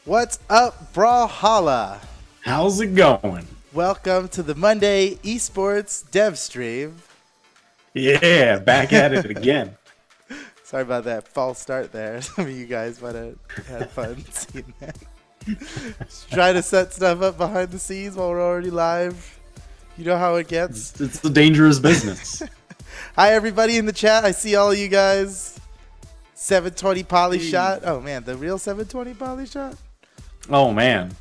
What's up, Brawlhalla? How's it going? Welcome to the Monday Esports Dev Stream. Yeah, back at it again. Sorry about that false start there. Some of you guys might have had fun seeing that. Just try to set stuff up behind the scenes while we're already live. You know how it gets. It's a dangerous business. Hi, everybody in the chat. I see all of you guys. 720 poly shot. Oh, man, the real 720 poly shot? Oh, man.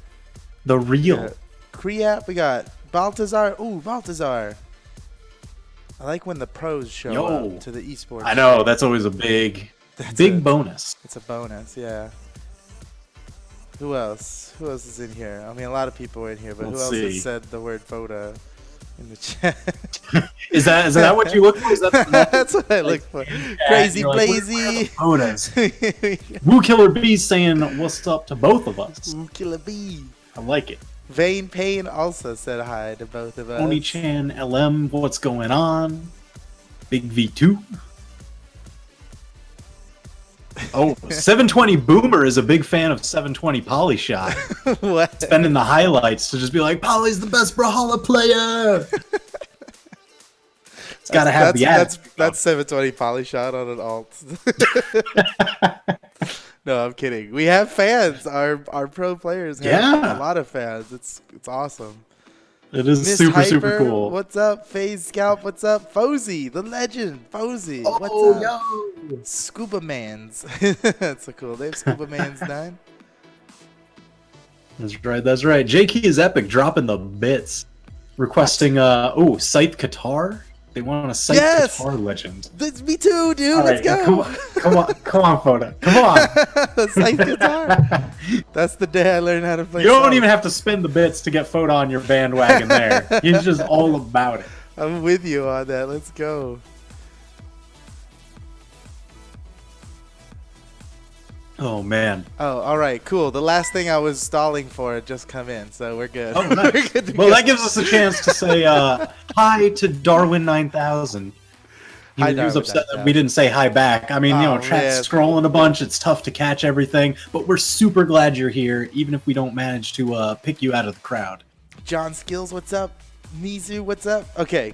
The real. Creap, we got Baltazar. Ooh, Baltazar. I like when the pros show up to the esports. I know, that's always a big bonus. It's a bonus, yeah. Who else? Who else is in here? I mean, a lot of people are in here, but who else has said the word Voda in the chat? Is that what you look for? Is that that's what I look for. Crazy Blazy. Woo Killer B saying what's up to both of us. Woo Killer B. I like it. Vane Payne also said hi to both of us. Oni-chan LM, what's going on? Big V2. Oh, 720 Boomer is a big fan of 720 Polyshot. What? Spending the highlights to just be like, Poly's the best Brawlhalla player. It's got to have the ad. That's 720 Polyshot on an alt. No, I'm kidding. We have fans. Our pro players have a lot of fans. It's awesome. It is Miss super, Hyper, super cool. What's up, FaZe Scalp? What's up, Fozy, the legend, Fozy? Oh, what's up? yo. Scuba Mans. That's a cool name. Scuba Mans 9. That's right. That's right. JK is epic, dropping the bits, requesting Scythe Qatar. They want a Scythe Qatar legend. That's me too, dude. All Let's right, go. Come on, Foda. Come on. Scythe Qatar. That's the day I learned how to play. You don't even have to spend the bits to get Foda on your bandwagon there. He's just all about it. I'm with you on that. Let's go. Oh, man. Oh, all right, cool. The last thing I was stalling for had just come in, so we're good. Oh, nice. We're good to Well, go. that gives us a chance to say hi to Darwin 9000. He was upset that we didn't say hi back. I mean, chat's scrolling a bunch. It's tough to catch everything, but we're super glad you're here, even if we don't manage to pick you out of the crowd. John Skills, what's up? Mizu, what's up? Okay.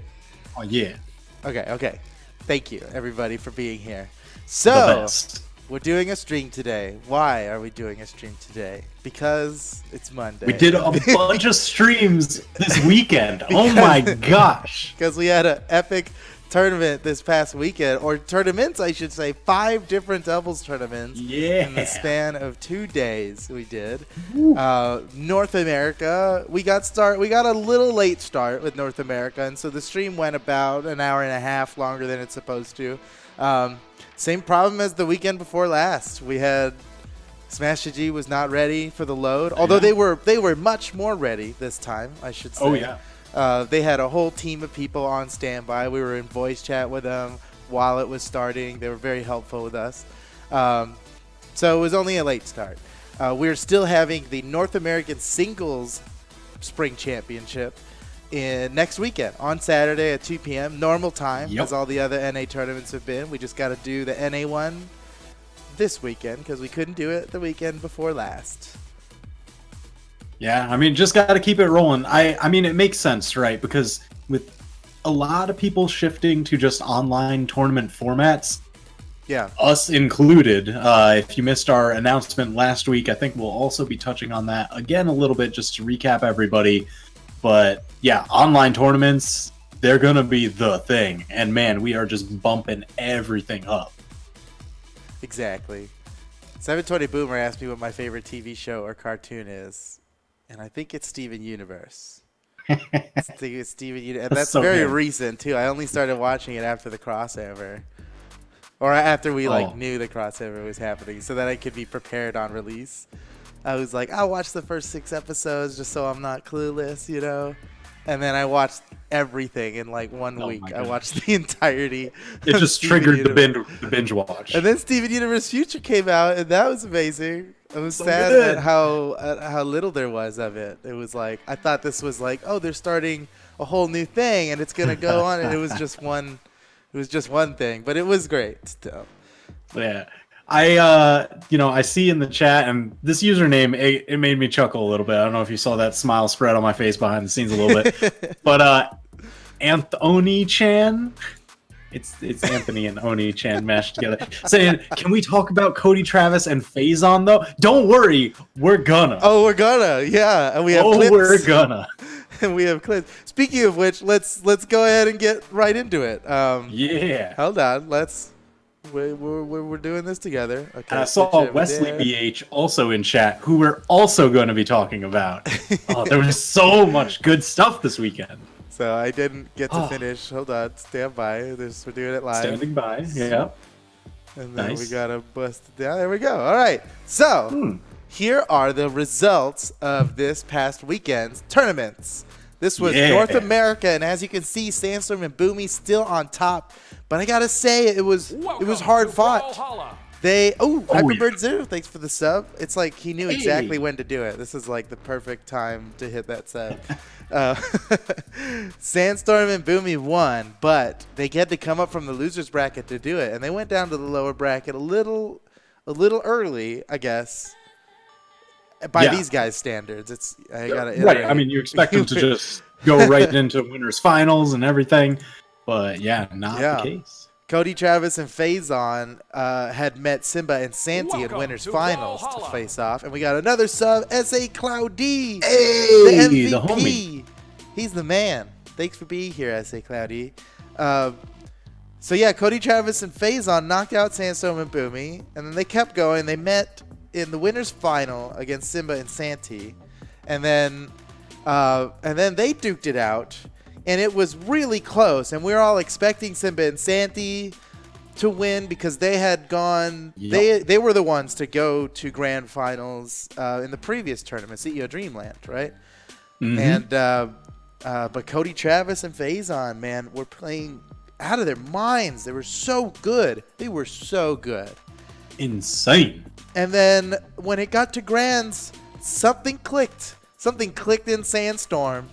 Oh, yeah. Okay. Thank you, everybody, for being here. The So, best. we're doing a stream today. Why are we doing a stream today? Because it's Monday. We did a bunch of streams this weekend. Oh my gosh. Because we had an epic tournament this past weekend, or tournaments, I should say. 5 different doubles tournaments in the span of 2 days we did. North America, we got a little late start with North America, and so the stream went about an hour and a half longer than it's supposed to. Same problem as the weekend before last. We had Smash G was not ready for the load, although they were much more ready this time, I should say. Oh, yeah. They had a whole team of people on standby. We were in voice chat with them while it was starting. They were very helpful with us. So it was only a late start. We're still having the North American Singles Spring Championship next weekend on Saturday at 2 p.m. normal time, as all the other NA tournaments have been. We just got to do the NA one this weekend because we couldn't do it the weekend before last. Yeah, I mean, just got to keep it rolling. I mean, it makes sense, right? Because with a lot of people shifting to just online tournament formats, us included, if you missed our announcement last week, I think we'll also be touching on that again a little bit just to recap everybody. But yeah, online tournaments, they're going to be the thing. And man, we are just bumping everything up. Exactly. 720 Boomer asked me what my favorite TV show or cartoon is. And I think it's Steven Universe. It's Steven Universe. And that's so very recent, too. I only started watching it after the crossover. Or after we knew the crossover was happening so that I could be prepared on release. I was like, I'll watch the first 6 episodes just so I'm not clueless, you know? And then I watched everything in like 1 week. I watched the entirety. It just triggered the binge watch. And then Steven Universe Future came out, and that was amazing. I was sad at how little there was of it. It was like, I thought this was like, oh, they're starting a whole new thing, and it's going to go on. And it was just one thing. But it was great still. Yeah. I see in the chat, and this username, it made me chuckle a little bit. I don't know if you saw that smile spread on my face behind the scenes a little bit, but Anthony-chan, it's Anthony and Oni-chan mashed together, saying, "Can we talk about Cody Travis and Faison though? Don't worry, we're gonna." Oh, we're gonna, yeah, and we have clips. We're gonna. And we have clips. Speaking of which, let's go ahead and get right into it. Yeah. Hold on, We're doing this together. Okay. And I saw Wesley BH also in chat, who we're also going to be talking about. There was so much good stuff this weekend. So I didn't get to finish. Hold on, stand by. We're doing it live. Standing by, yeah. And then we gotta bust it down. There we go. All right. So here are the results of this past weekend's tournaments. This was North America, and as you can see, Sandstorm and Bumi still on top. But I gotta say, it was hard fought. Hyperbird Zero, thanks for the sub. It's like he knew exactly when to do it. This is like the perfect time to hit that sub. Sandstorm and Bumi won, but they had to come up from the losers bracket to do it, and they went down to the lower bracket a little early, I guess. By these guys' standards, I gotta iterate. Right. I mean, you expect them to just go right into winners finals and everything, but not the case. Cody Travis and Faison had met Simba and Santi in winners finals to face off, and we got another sub, S.A. Cloudy, the MVP. The homie. He's the man. Thanks for being here, S.A. Cloudy. Cody Travis and Faison knocked out Sandstorm and Bumi, and then they kept going. They met in the winners final against Simba and Santi, and then they duked it out, and it was really close, and we were all expecting Simba and Santi to win because they had gone they were the ones to go to grand finals in the previous tournament, CEO Dreamland, right? And but Cody Travis and Faison, man, were playing out of their minds. They were so good. Insane. And then when it got to Grands, something clicked. Something clicked in Sandstorm,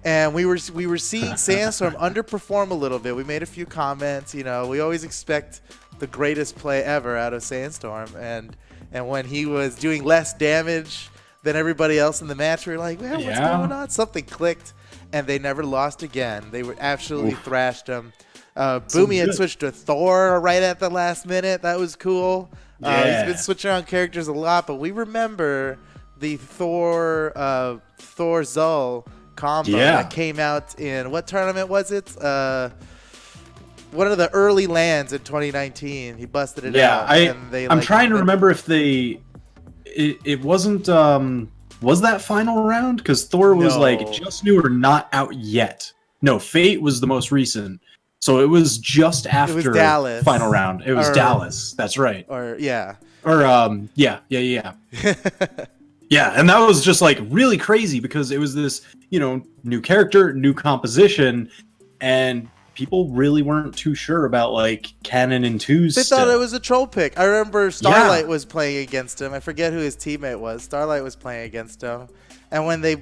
and we were seeing Sandstorm underperform a little bit. We made a few comments. We always expect the greatest play ever out of Sandstorm, and when he was doing less damage than everybody else in the match, we were like, man, what's going on? Something clicked, and they never lost again. They were absolutely thrashed them. Bumi had switched to Thor right at the last minute. That was cool. He's been switching around characters a lot, but we remember the Thor Zul combo that came out in, what tournament was it? One of the early lands in 2019. He busted it out. I'm trying to remember if it wasn't was that final round, because Thor was just new or not out yet. No, Fate was the most recent. So it was just after Dallas. Final round. It was Dallas. That's right. Yeah, and that was just like really crazy because it was this, new character, new composition, and people really weren't too sure about like canon and twos. They thought it was a troll pick. I remember Starlight was playing against him. I forget who his teammate was. Starlight was playing against him, and when they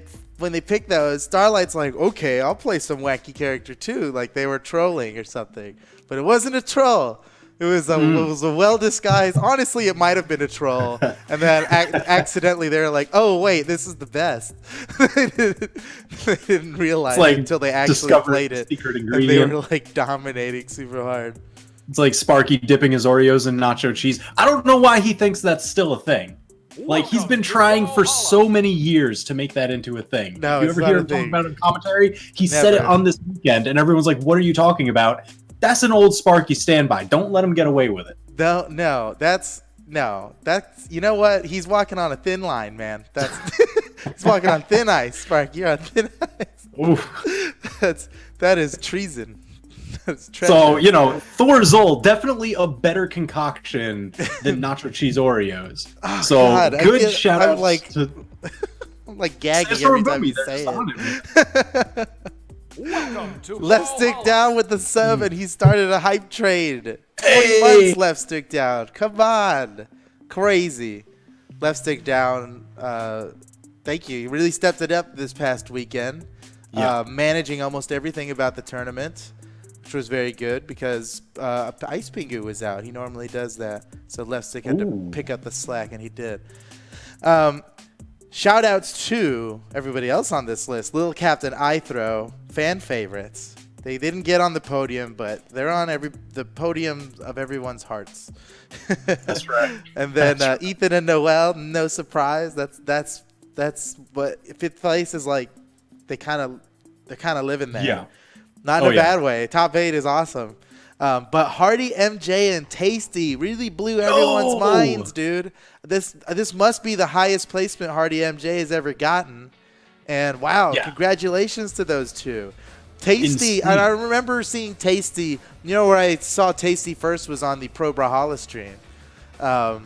picked those, Starlight's like, okay, I'll play some wacky character too. Like they were trolling or something. But it wasn't a troll. It was a well-disguised. Honestly, it might have been a troll. And then accidentally they were like, oh, wait, this is the best. They didn't realize it until they actually played it. And they were like dominating super hard. It's like Sparky dipping his Oreos in nacho cheese. I don't know why he thinks that's still a thing. Like, he's been trying for so many years to make that into a thing. No, you ever hear him talk about it in commentary? He said it on this weekend, and everyone's like, what are you talking about? That's an old Sparky standby. Don't let him get away with it. That's you know what? He's walking on a thin line, man. He's walking on thin ice, Sparky. You're on thin ice. Oof. That is treason. So, Thor Zul, definitely a better concoction than nacho cheese Oreos. Oh, so, God, good shout out. I'm like gagging every time you say it. Left stick down with the sub, and he started a hype trade. 20 months left stick down. Come on. Crazy. Left stick down. Thank you. He really stepped it up this past weekend. Managing almost everything about the tournament. which was very good because Ice Pingu was out. He normally does that. So Left Stick had to pick up the slack, and he did. Shout outs to everybody else on this list. Little Captain iThrow, fan favorites. They didn't get on the podium, but they're on the podium of everyone's hearts. That's right. And then Ethan and Noel, no surprise. That's what fifth place is like. They're kind of living there. Yeah. Not in a bad way. Top 8 is awesome. But Hardy, MJ, and Tasty really blew everyone's minds, dude. This must be the highest placement Hardy MJ has ever gotten. And wow, congratulations to those two. Tasty, and I remember seeing Tasty. You know where I saw Tasty first was on the Pro Brawlhalla stream. I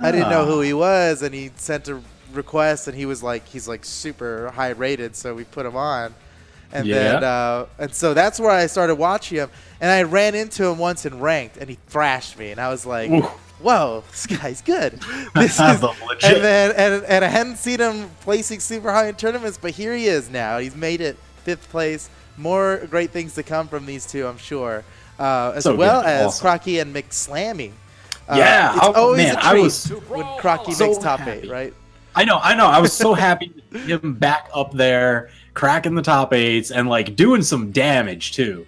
didn't know who he was, and he sent a request, and he's like super high rated, so we put him on. And then and so that's where I started watching him, and I ran into him once in ranked, and he thrashed me, and I was like, whoa, this guy's good. This is legit. And I hadn't seen him placing super high in tournaments, but here he is now. He's made it 5th place. More great things to come from these two, I'm sure, as well as Crocky and McSlammy. It's always a treat when Crocky makes top 8, right? I know. I was so happy to see him back up there, cracking the top 8s, and like doing some damage too.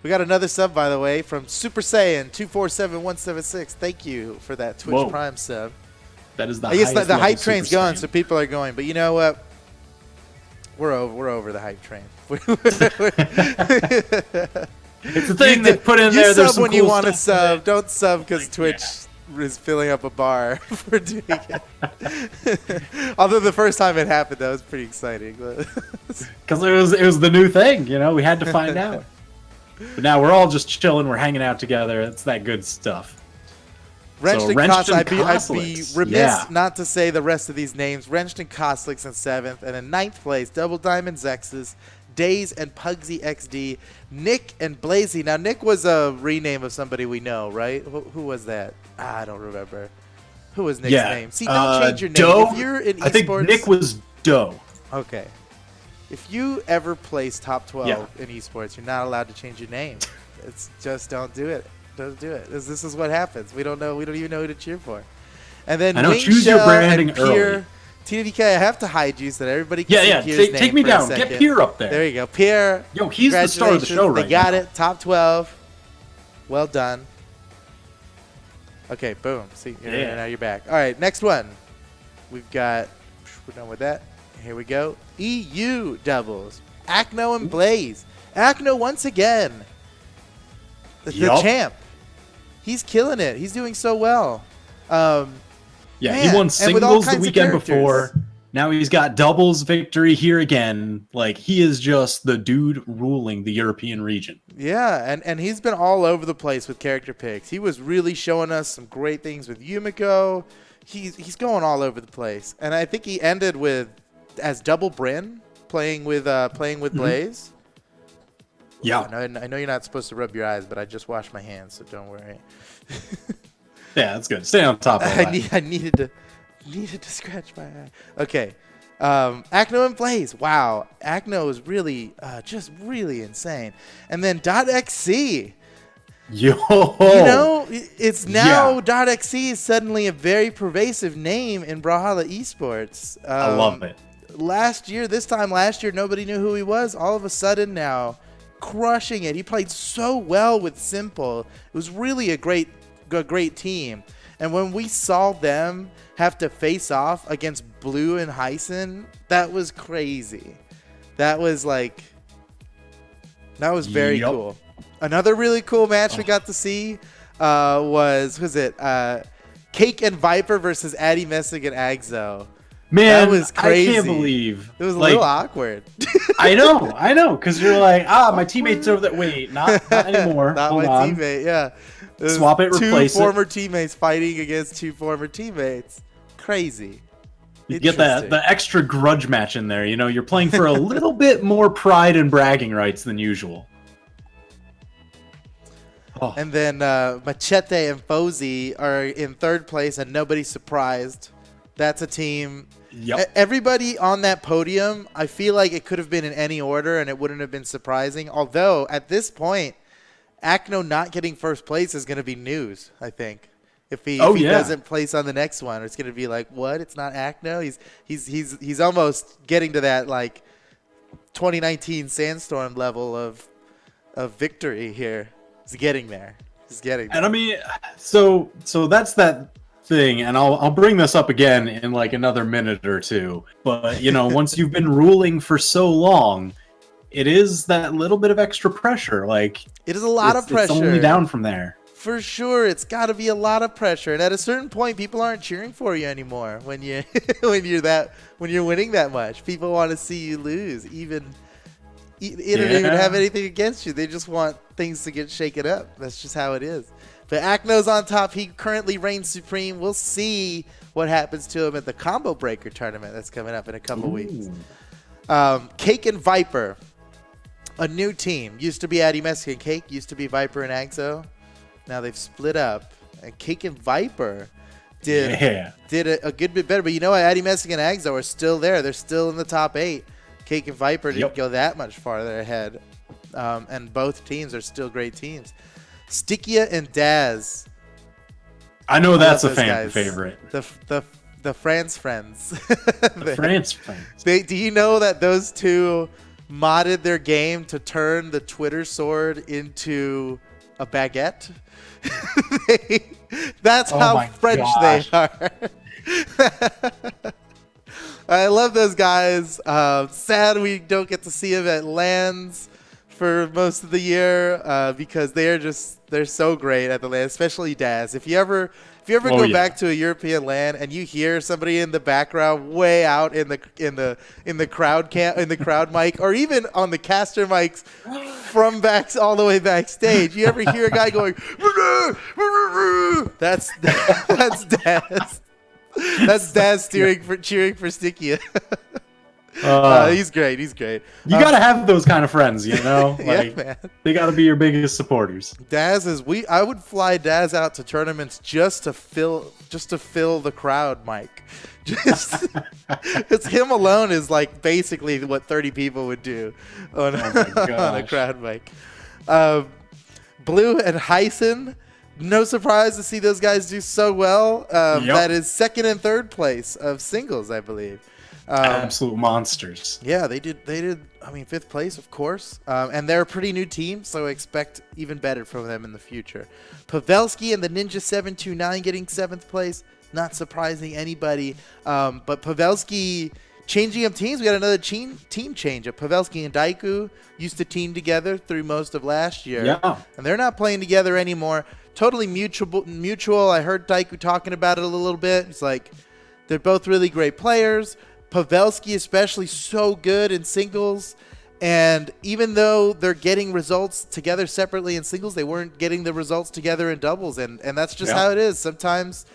We got another sub, by the way, from Super Saiyan 247176. Thank you for that Twitch Prime sub. That is the I guess the hype train's gone, so people are going. But you know what? We're over the hype train. It's a thing they put in there. There's some when you want to sub. Don't sub because Twitch is filling up a bar for doing it. Although the first time it happened, that was pretty exciting. Because it was the new thing, we had to find out. But now we're all just chilling. We're hanging out together. It's that good stuff. Wrenched and I'd be remiss not to say the rest of these names. Wrenched and Koslicks in 7th, and in 9th place, Double Diamond X's, Days and Pugsy XD, Nick and Blazy. Now, Nick was a rename of somebody we know, right? Who was that? I don't remember. Who was Nick's name? See, don't change your name. Doe? If you're in esports, I think Nick was Doe. Okay. If you ever place top 12 in esports, you're not allowed to change your name. It's just don't do it. Don't do it. This is what happens. We don't know. We don't even know who to cheer for. And then choose your branding early. TDK, I have to hide you so that everybody can see Pierre's name. Take me down. Get Pierre up there. There you go. Pierre. Yo, he's the star of the show right now. They got it. Top 12. Well done. Okay, boom. See, now you're back. All right, next one. We're done with that. Here we go. EU doubles. Acno and Blaze. Acno once again. The champ. He's killing it. He's doing so well. He won singles the weekend before. Now he's got doubles victory here again. Like, he is just the dude ruling the European region. Yeah, and he's been all over the place with character picks. He was really showing us some great things with Yumiko. He's going all over the place. And I think he ended as Double Bryn playing with Blaze. Yeah. I know you're not supposed to rub your eyes, but I just washed my hands, so don't worry. Yeah, that's good. Stay on top of that. I needed to scratch my eye. Okay. Acno and Blaze. Wow. Acno is really just really insane. And then .xc. Yo. It's now .xc is suddenly a very pervasive name in Brawlhalla esports. I love it. This time last year, nobody knew who he was. All of a sudden now, crushing it. He played so well with Simple. It was really a great team. And when we saw them have to face off against Blue and Hyson, that was crazy. That was very cool. Another really cool match we got to see was Cake and Viper versus Addy Messig and Agzo. Man, that was crazy. I can't believe. It was a little awkward. I know, because you're like, my teammate's over there. Wait, not anymore. Not Hold my on. teammate, yeah. Swap it, replace it. 2 former teammates fighting against 2 former teammates. Crazy. You get the extra grudge match in there. You're playing for a little bit more pride and bragging rights than usual. Oh. And then Machete and Fozy are in 3rd place, and nobody's surprised. That's a team. Yep. Everybody on that podium, I feel like it could have been in any order, and it wouldn't have been surprising. Although, at this point, Akno not getting first place is going to be news, I think. If he doesn't place on the next one, it's going to be like, what? It's not Akno? He's almost getting to that like 2019 Sandstorm level of victory here. He's getting there. And I mean, so that's that thing, and I'll bring this up again in like another minute or two. But once you've been ruling for so long, it is that little bit of extra pressure. Like it is a lot of pressure. It's only down from there. For sure, it's got to be a lot of pressure, and at a certain point, people aren't cheering for you anymore. When you're winning that much, people want to see you lose. They don't even have anything against you. They just want things to get shaken up. That's just how it is. But Akno's on top. He currently reigns supreme. We'll see what happens to him at the Combo Breaker tournament that's coming up in a couple weeks. Cake and Viper, a new team. Used to be Addy Mexican Cake. Used to be Viper and Agzo. Now they've split up, and Cake and Viper did a good bit better. But Addy Mexican and Agzo are still there. They're still in the top 8. Cake and Viper didn't go that much farther ahead, and both teams are still great teams. Stickia and Daz. I know that's a fan favorite. The France friends. The France friends. Do you know that those two modded their game to turn the Twitter sword into a baguette? That's how French they are. I love those guys. Sad we don't get to see them at LANs for most of the year because they're so great at the LAN, especially Daz. If you ever go back to a European LAN and you hear somebody in the background way out in the crowd mic, or even on the caster mics from all the way backstage, you ever hear a guy going, that's Daz. That's Daz cheering for Stickia. He's great. You gotta have those kind of friends, Like, yeah, man. They gotta be your biggest supporters. I would fly Daz out to tournaments just to fill the crowd mic. It's him alone is like basically what 30 people would do on a crowd mic. Blue and Hyson. No surprise to see those guys do so well. That is second and third place of singles, I believe. Absolute monsters. Yeah, they did. I mean, fifth place, of course. And they're a pretty new team, so I expect even better from them in the future. Pavelski and the Ninja 729 getting seventh place. Not surprising anybody. But Pavelski changing up teams. We got another team change up. Pavelski and Daiku used to team together through most of last year. Yeah. And they're not playing together anymore. Totally mutual. I heard Daiku talking about it a little bit. It's like they're both really great players. Pavelski especially so good in singles. And even though they're getting results together separately in singles, they weren't getting the results together in doubles. And that's just how it is. Sometimes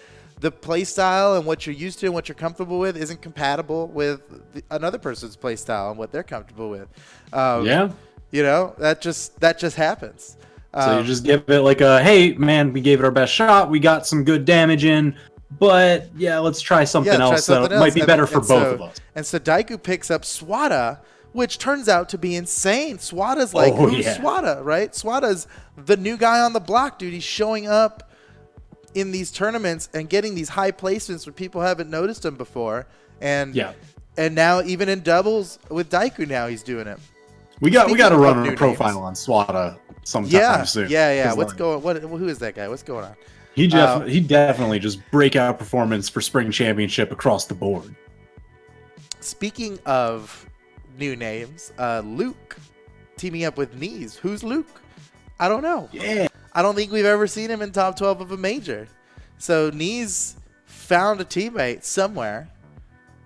the play style and what you're used to and what you're comfortable with isn't compatible with another person's play style and what they're comfortable with. That just happens. So you just give it like hey, man, we gave it our best shot. We got some good damage in. But, let's try something else that might be better for both of us. And so Daiku picks up Swada, which turns out to be insane. Swada's like, who's Swada, right? Swada's the new guy on the block, dude. He's showing up in these tournaments and getting these high placements where people haven't noticed him before. And now even in doubles with Daiku now he's doing it. We got to run a profile on Swada sometime soon. Yeah. Who is that guy? What's going on? He definitely just breakout performance for spring championship across the board. Speaking of new names, Luke teaming up with Knees. Who's Luke? I don't know. Yeah. I don't think we've ever seen him in top 12 of a major. So Knees found a teammate somewhere.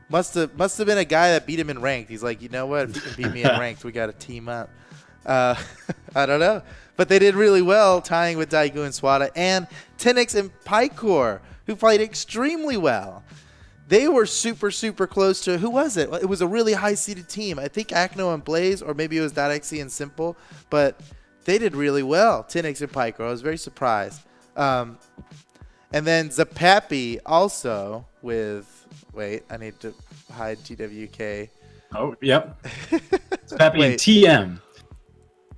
Must have been a guy that beat him in ranked. He's like, you know what? If you can beat me in ranked, we got to team up. I don't know. But they did really well, tying with Daigu and Swada. And Tenix and Pycor, who played extremely well. They were super, super close to, who was it? It was a really high-seeded team. I think Akno and Blaze, or maybe it was .exe and Simple. But they did really well, Tenix and Pycor. I was very surprised. And then Zapapi also with, wait, I need to hide TWK. Oh, yep. Zapapi and TM.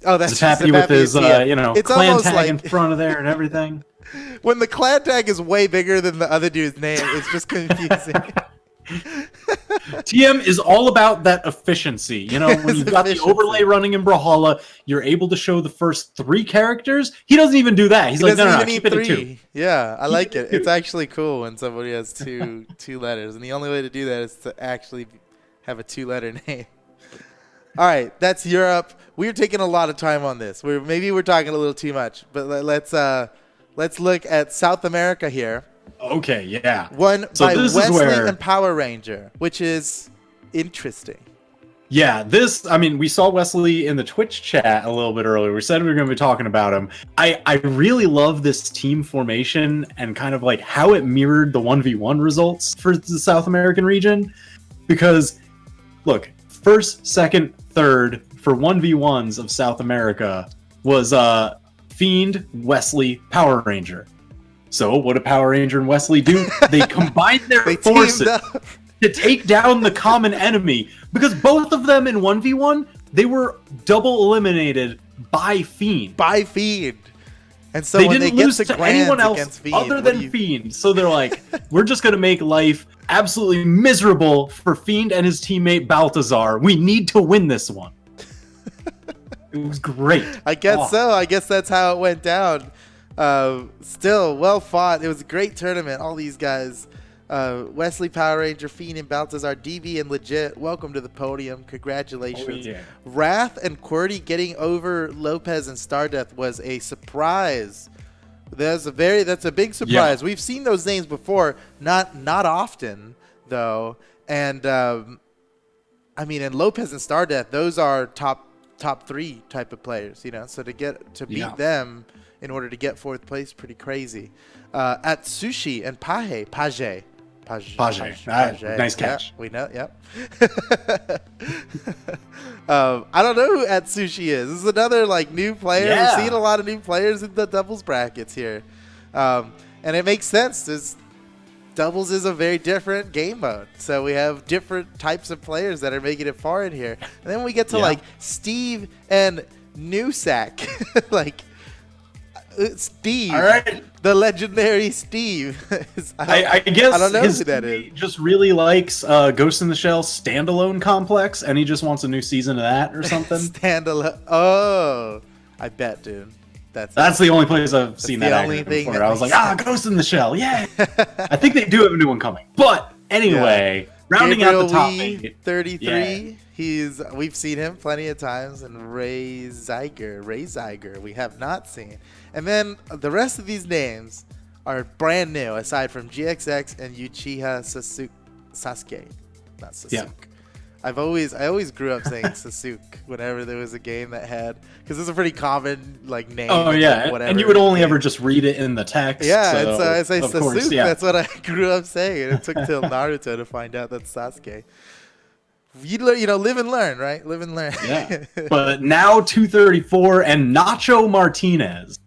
Oh, that's just happy with his, it's clan tag like... in front of there and everything. When the clan tag is way bigger than the other dude's name, it's just confusing. TM is all about that efficiency. When you've got the overlay running in Brawlhalla, you're able to show the first 3 characters. He doesn't even do that. He's like, no, keep it at 2. Yeah, I like it. It's actually cool when somebody has two letters, and the only way to do that is to actually have a 2-letter name. All right, that's Europe. We're taking a lot of time on this. Maybe we're talking a little too much, but let's look at South America here. Okay, yeah. Won by Wesley and Power Ranger, which is interesting. Yeah, we saw Wesley in the Twitch chat a little bit earlier. We said we were going to be talking about him. I really love this team formation and kind of like how it mirrored the 1v1 results for the South American region. Because, look, first, second, third for 1v1s of South America was Fiend, Wesley, Power Ranger. So what did Power Ranger and Wesley do? They combined their forces to take down the common enemy. Because both of them in 1v1, they were double eliminated by Fiend. And so they when didn't they lose get to anyone else Fiend, other than Fiend. So they're like, we're just going to make life absolutely miserable for Fiend and his teammate Baltazar. We need to win this one. It was great. I guess so. I guess that's how it went down. Still, well fought. It was a great tournament. All these guys, Wesley, Power Ranger, Fiend, and Baltazar, DB, and Legit, welcome to the podium. Congratulations. Wrath and QWERTY getting over Lopez and Stardeath was a surprise. That's a big surprise. Yeah. We've seen those names before, not often though. And in Lopez and Stardeath, those are top 3 type of players, so to beat them in order to get 4th place, pretty crazy. At Sushi and Page. Nice catch. Yeah, we know, yep. I don't know who At Sushi is. This is another new player. Yeah. We've seen a lot of new players in the doubles brackets here. And it makes sense. Doubles is a very different game mode. So we have different types of players that are making it far in here. And then we get to Steve and Newsack. Steve, all right. The legendary Steve. I guess I don't know his who that is. Just really likes Ghost in the Shell standalone complex, and he just wants a new season of that or something. Standalone. Oh, I bet, dude. That's the only place I've seen that acronym before. I was like, Ghost in the Shell, yeah. I think they do have a new one coming. But anyway, rounding Gabriel out the top 8. 33. Yeah. We've seen him plenty of times, and Ray Zeiger, we have not seen. And then the rest of these names are brand new, aside from GXX and Uchiha Sasuke. Not Sasuke. Yeah. I always grew up saying Sasuke whenever there was a game that had, because it's a pretty common name. Oh yeah, whatever. And you would only ever just read it in the text. Yeah, so I say Sasuke. Course, yeah. That's what I grew up saying, and it took till Naruto to find out that's Sasuke. Live and learn, right? Live and learn. Yeah. But now 234 and Nacho Martinez.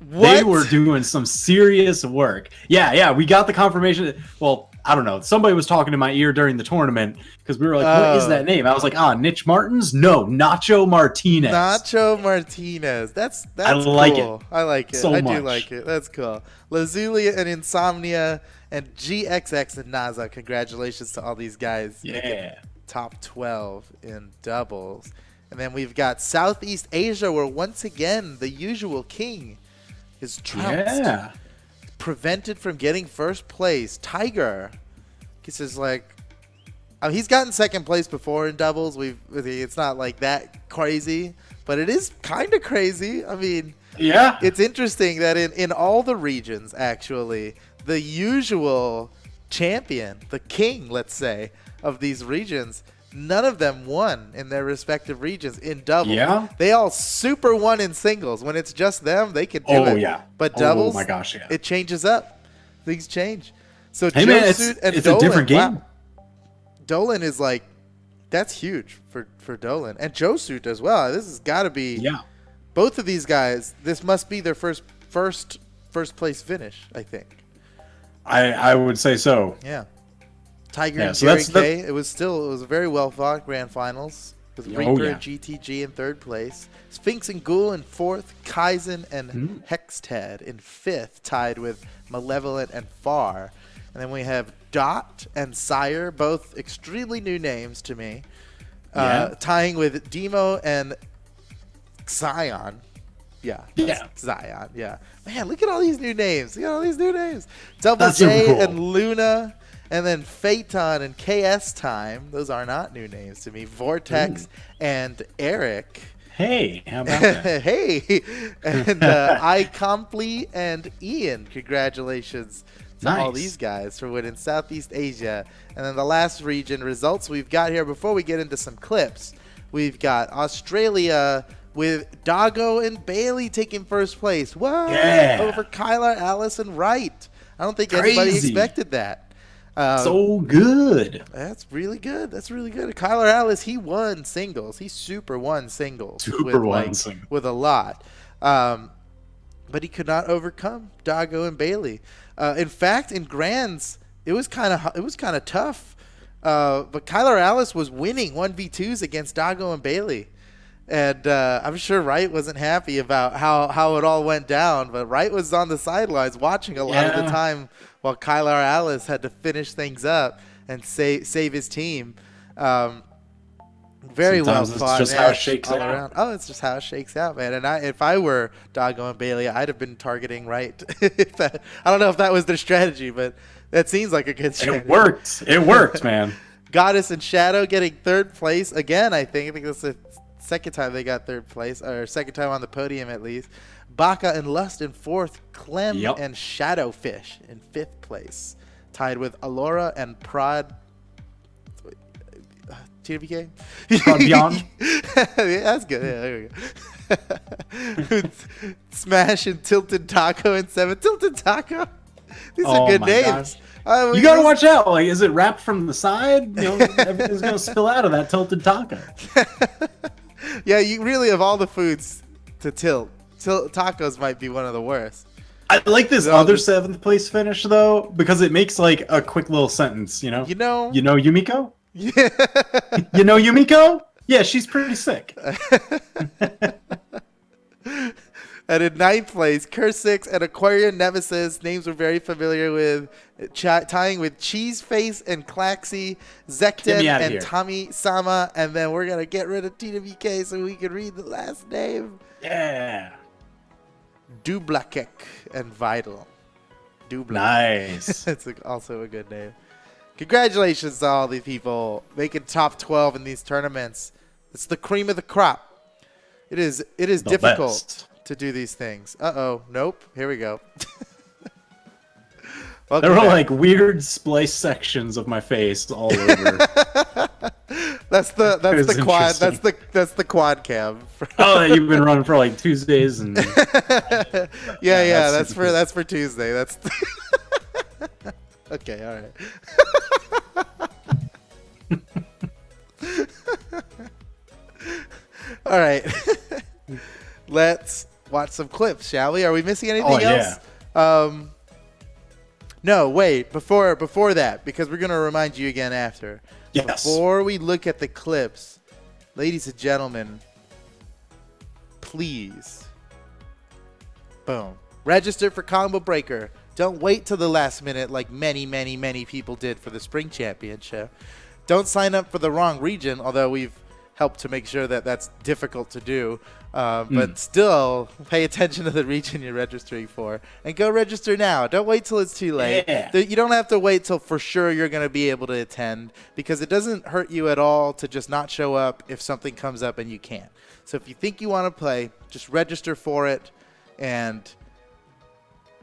What? They were doing some serious work. Yeah, we got the confirmation. Well, I don't know. Somebody was talking in my ear during the tournament because we were like, what is that name? I was like, Nitch Martins? No, Nacho Martinez. Nacho Martinez. That's I like cool. It. I like it. So I much. do like it. That's cool. Lazulia and Insomnia and GXX and Naza. Congratulations to all these guys. Yeah. Top 12 in doubles. And then we've got Southeast Asia, where once again the usual king is trounced. Yeah. Prevented from getting first place. Tiger. This is he's gotten second place before in doubles. It's not that crazy, but it is kind of crazy. Yeah. It's interesting that in all the regions, actually, the usual champion, the king, let's say, of these regions, none of them won in their respective regions in doubles. Yeah. They all super won in singles. When it's just them, they can do it. Oh, yeah. But doubles, my gosh, yeah. It changes up. Things change. So hey, man, it's Dolan, a different game. Wow. Dolan is that's huge for Dolan. And Josuit as well. This has got to be both of these guys. This must be their first place finish, I think. I would say so. Yeah. Tiger and Jerry K. It was a very well fought grand finals. with Reaper and GTG in 3rd place. Sphinx and Ghoul in 4th. Kaizen and Hextad in 5th, tied with Malevolent and Far. And then we have Dot and Sire, both extremely new names to me, tying with Demo and Xion. Zion. Yeah. Man, look at all these new names. Double J and Luna. And then Phaeton and KS Time. Those are not new names to me. Vortex and Eric. Hey, how about that? Hey. And iComply and Ian. Congratulations to all these guys for winning Southeast Asia. And then the last region results we've got here before we get into some clips. We've got Australia with Doggo and Bailey taking 1st place. Whoa! Yeah. Over Kyler, Alice, and Wright. I don't think anybody expected that. So good. That's really good. Kyler Alice, he won singles. He super won singles. With a lot. But he could not overcome Doggo and Bailey. In fact, in Grands, it was kind of tough. But Kyler Alice was winning 1v2s against Doggo and Bailey. And I'm sure Wright wasn't happy about how it all went down, but Wright was on the sidelines watching a lot of the time while Kyler Alice had to finish things up and save his team. Very well fought. It's just how it shakes out. Around. Oh, it's just how it shakes out, man. And if I were Doggo and Bailey, I'd have been targeting Wright. I don't know if that was their strategy, but that seems like a good strategy. It worked, man. Goddess and Shadow getting 3rd place again, I think that's the second time they got 3rd place, or second time on the podium at least. Baka and Lust in 4th. Clem and Shadowfish in 5th place, tied with Alora and Prod. TWK? Beyond. Yeah, that's good. Yeah, there we go. Smash and Tilted Taco in 7th. Tilted Taco. These are good names. You gotta watch out. Like, is it wrapped from the side? Everything's gonna spill out of that Tilted Taco. Yeah, you really, of all the foods to tilt, tacos might be one of the worst. I like this other 7th place finish though, because it makes like a quick little sentence. You know Yumiko. Yeah. You know Yumiko? Yeah, she's pretty sick. And in 9th place, Cursix and Aquarian Nemesis, names we're very familiar with, tying with Cheeseface and Claxy, Zekten and Tommy Sama, and then we're going to get rid of TWK so we can read the last name. Yeah. Dublakek and Vital. Dublakek. Nice. That's also a good name. Congratulations to all these people making top 12 in these tournaments. It's the cream of the crop. It is difficult to do these things. Nope. Here we go. There were like weird splice sections of my face all over. That's the quad. That's the quad cam. Oh, you've been running for like Tuesdays and. Yeah. That's for Tuesday. That's. Okay. All right. All right. Let's watch some clips, shall we? Are we missing anything else? No, wait. Before that, because we're going to remind you again after. Yes. Before we look at the clips, ladies and gentlemen, please, boom, register for Combo Breaker. Don't wait till the last minute like many people did for the Spring Championship. Don't sign up for the wrong region, although we've helped to make sure that that's difficult to do. But still, pay attention to the region you're registering for. And go register now. Don't wait till it's too late. Yeah. You don't have to wait till for sure you're going to be able to attend, because it doesn't hurt you at all to just not show up if something comes up and you can't. So if you think you want to play, just register for it, and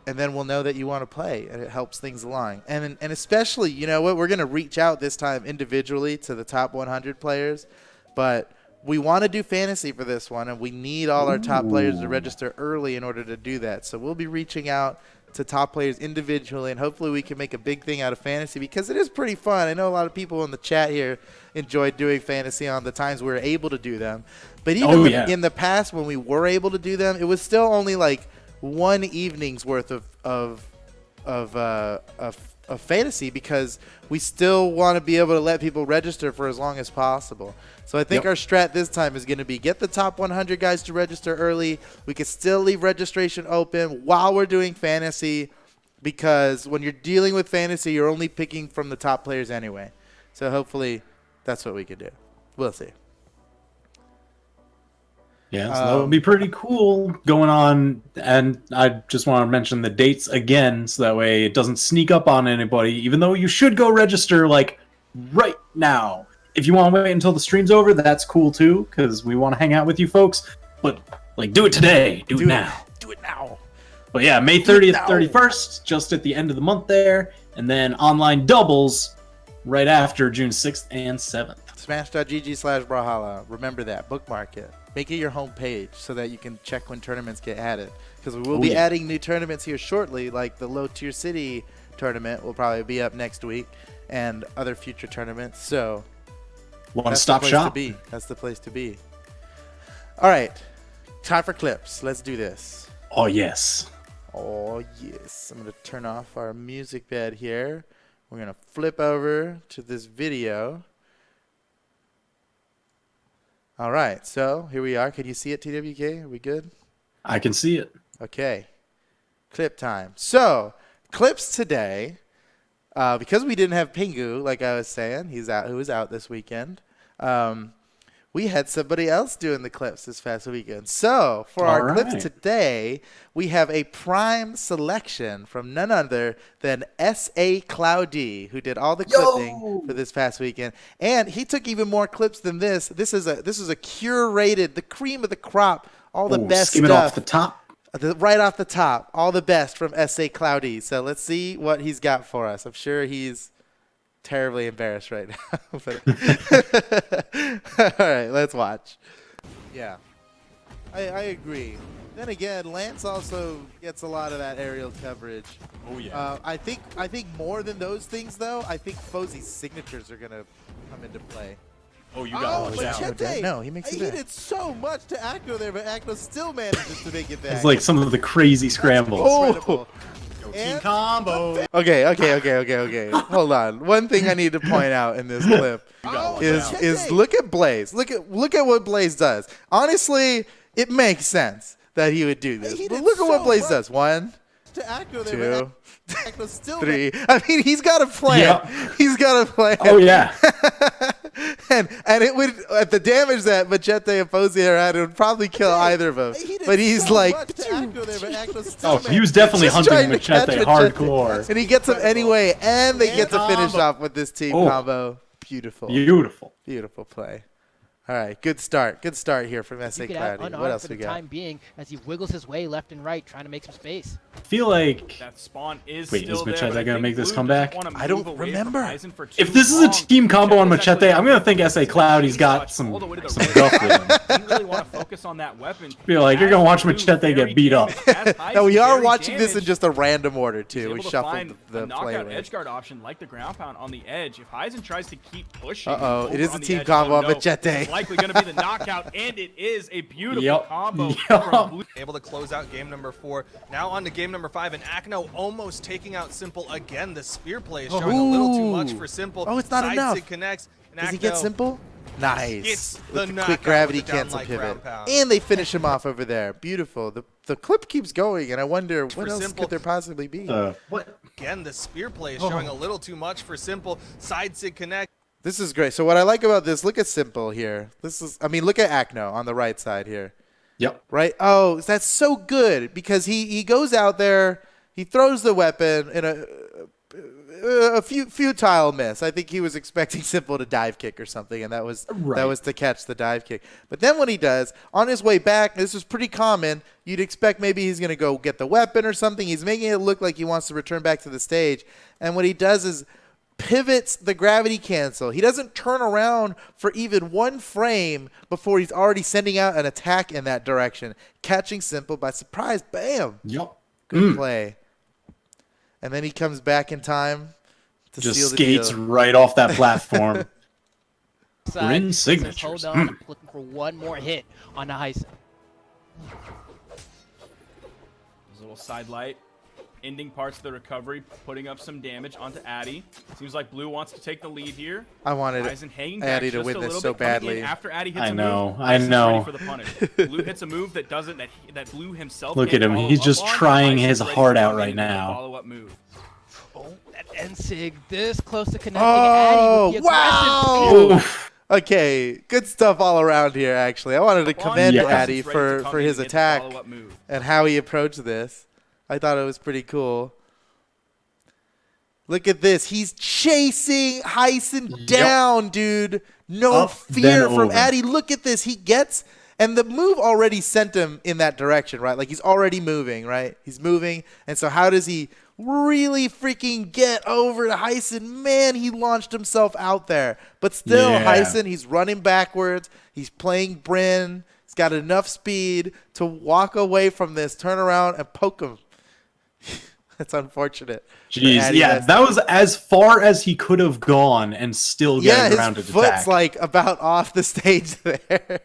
then we'll know that you want to play, and it helps things along. And especially, you know what, we're going to reach out this time individually to the top 100 players, but we want to do fantasy for this one, and we need all our top players to register early in order to do that. So we'll be reaching out to top players individually, and hopefully we can make a big thing out of fantasy, because it is pretty fun. I know a lot of people in the chat here enjoyed doing fantasy on the times we were able to do them. But even in the past when we were able to do them, it was still only like one evening's worth of fantasy because we still want to be able to let people register for as long as possible. So I think our strat this time is going to be get the top 100 guys to register early. We can still leave registration open while we're doing fantasy because when you're dealing with fantasy, you're only picking from the top players anyway. So hopefully that's what we can do. We'll see. Yeah, so that would be pretty cool going on. And I just want to mention the dates again so that way it doesn't sneak up on anybody, even though you should go register like right now. If you want to wait until the stream's over, that's cool too, because we want to hang out with you folks. But like, do it today. Do it now. Do it now. But yeah, May 30th, 31st, just at the end of the month there. And then online doubles right after June 6th and 7th. Smash.gg/Brawlhalla. Remember that. Bookmark it. Make it your home page so that you can check when tournaments get added. Because we will be adding new tournaments here shortly, like the Low Tier City tournament will probably be up next week, and other future tournaments. So, one-stop shop. That's the place to be. All right. Time for clips. Let's do this. Oh, yes. Oh, yes. I'm going to turn off our music bed here. We're going to flip over to this video. All right, so here we are. Can you see it, TWK? Are we good? I can see it. Okay. Clip time. So, clips today, because we didn't have Pingu, like I was saying, who was out this weekend, we had somebody else doing the clips this past weekend. So, for our clips today, we have a prime selection from none other than S.A. Cloudy, who did all the clipping for this past weekend. And he took even more clips than this. This is a curated, the cream of the crop, all the best skim stuff. It off the top. Right off the top, all the best from S.A. Cloudy. So let's see what he's got for us. I'm sure he's terribly embarrassed right now. All right, let's watch. Yeah, I agree. Then again, Lance also gets a lot of that aerial coverage. Oh yeah. I think more than those things though. I think Fozie's signatures are gonna come into play. Oh, you got but Chete, no, he makes it back. He did so much to Acno there, but Acno still manages to make it back. It's like some of the crazy scrambles. Oh. Team combo. Okay. Hold on. One thing I need to point out in this clip is look at Blaze. Look at what Blaze does. Honestly, it makes sense that he would do this. But look at what Blaze does. 1, 2, 3. I mean, he's got a plan. Yep. He's got a plan. Oh yeah. and it would at the damage that Machete and Fozie are at, it would probably kill either of them. But he's like, he was definitely hunting Machete hardcore. And he gets him anyway, and they get to finish off with this team combo. Beautiful play. All right, good start here from S.A. Cloudy. What else we got? Time being, as he wiggles his way left and right, trying to make some space. I feel like that spawn is wait, is Machete gonna make this comeback? I don't remember. If this is a team combo on Machete, I'm gonna think S.A. Cloudy's got some guff with him. You really want to focus on that weapon. Feel like you're gonna watch Machete get beat up. No, we are watching this in just a random order too. We shuffled the knockout edge guard option like the ground pound on the edge. If Faison tries to keep pushing, it is a team combo on Machete. It's likely gonna be the knockout, and it is a beautiful combo. From able to close out game number 4. Now on to game number 5, and Acno almost taking out Simple again. The spear play is showing a little too much for Simple. Oh, it's not enough. Connects, and Does he get Simple? Nice. It's with the the quick gravity cancel pivot. And they finish him off over there. Beautiful. The clip keeps going, and I wonder what else could there possibly be. What? Again, the spear play is showing a little too much for Simple. Side sig connect. This is great. So what I like about this, look at Simple here. Look at Acno on the right side here. Yep. Right? Oh, that's so good because he goes out there, he throws the weapon in a futile miss. I think he was expecting Simple to dive kick or something, and that was to catch the dive kick. But then what he does, on his way back, this is pretty common, you'd expect maybe he's going to go get the weapon or something. He's making it look like he wants to return back to the stage. And what he does is pivots the gravity cancel. He doesn't turn around for even one frame before he's already sending out an attack in that direction, catching Simple by surprise. Bam. Yep. Good play. And then he comes back in time to seal the deal. Just skates right off that platform. Rin signatures. Hold on, looking for one more hit on the Faison. There's a little side light. ending parts of the recovery, putting up some damage onto Addy. Seems like Blue wants to take the lead here. I wanted Addy to win this so badly. After Addy hits I know. Ready for the punish. Blue hits a move that doesn't that Blue himself. Look at him. He's just trying his heart out right now. Follow-up move. Oh, that NSIG this close to connecting Oh, Addy with the wow! aggressive Okay, good stuff all around here, actually. I wanted to commend Addy for his attack and how he approached this. I thought it was pretty cool. Look at this. He's chasing Faison down, dude. No fear from Addy. Look at this. He gets, and the move already sent him in that direction, right? Like he's already moving, right? He's moving. And so how does he really freaking get over to Faison? Man, he launched himself out there. But still, Faison, he's running backwards. He's playing Bryn. He's got enough speed to walk away from this, turn around, and poke him. That's unfortunate. Jeez, yeah, that was as far as he could have gone and still getting around to attack. Yeah, his foot's like about off the stage there.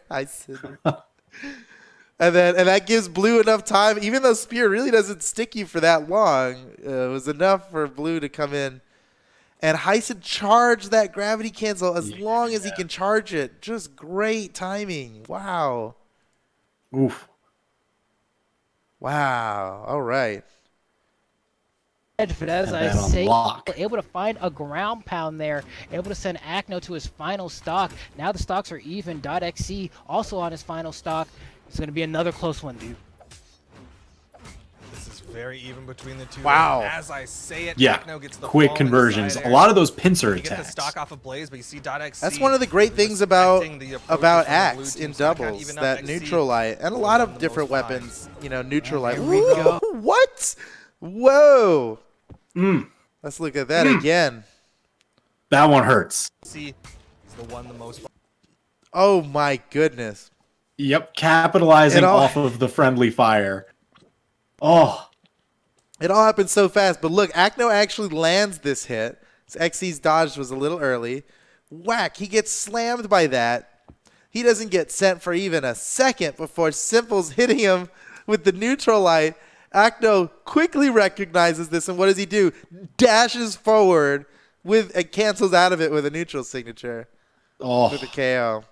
And that gives Blue enough time, even though Spear really doesn't stick you for that long. It was enough for Blue to come in. And Faison charged that gravity cancel as long as he can charge it. Just great timing. Wow. Oof. Wow. All right. But as I say, able to find a ground pound there, able to send Acno to his final stock. Now the stocks are even. .xc also on his final stock. It's going to be another close one, dude. This is very even between the two. Wow. And as I say it, yeah, Acno gets the quick conversions. A lot of those pincer attacks. You get the stock off of Blaze, but you see .xc. That's one of the great things about Axe in doubles, that neutral light, and a lot of different weapons, you know, neutral light. Here we go. What? Whoa. Let's look at that again. That one hurts. See, he's the one the most. Oh my goodness. Yep, capitalizing off of the friendly fire. Oh. It all happened so fast, but look, Acno actually lands this hit. XC's dodge was a little early. Whack, he gets slammed by that. He doesn't get sent for even a second before Simple's hitting him with the neutral light. Acno quickly recognizes this, and what does he do? Dashes forward and cancels out of it with a neutral signature. With a KO.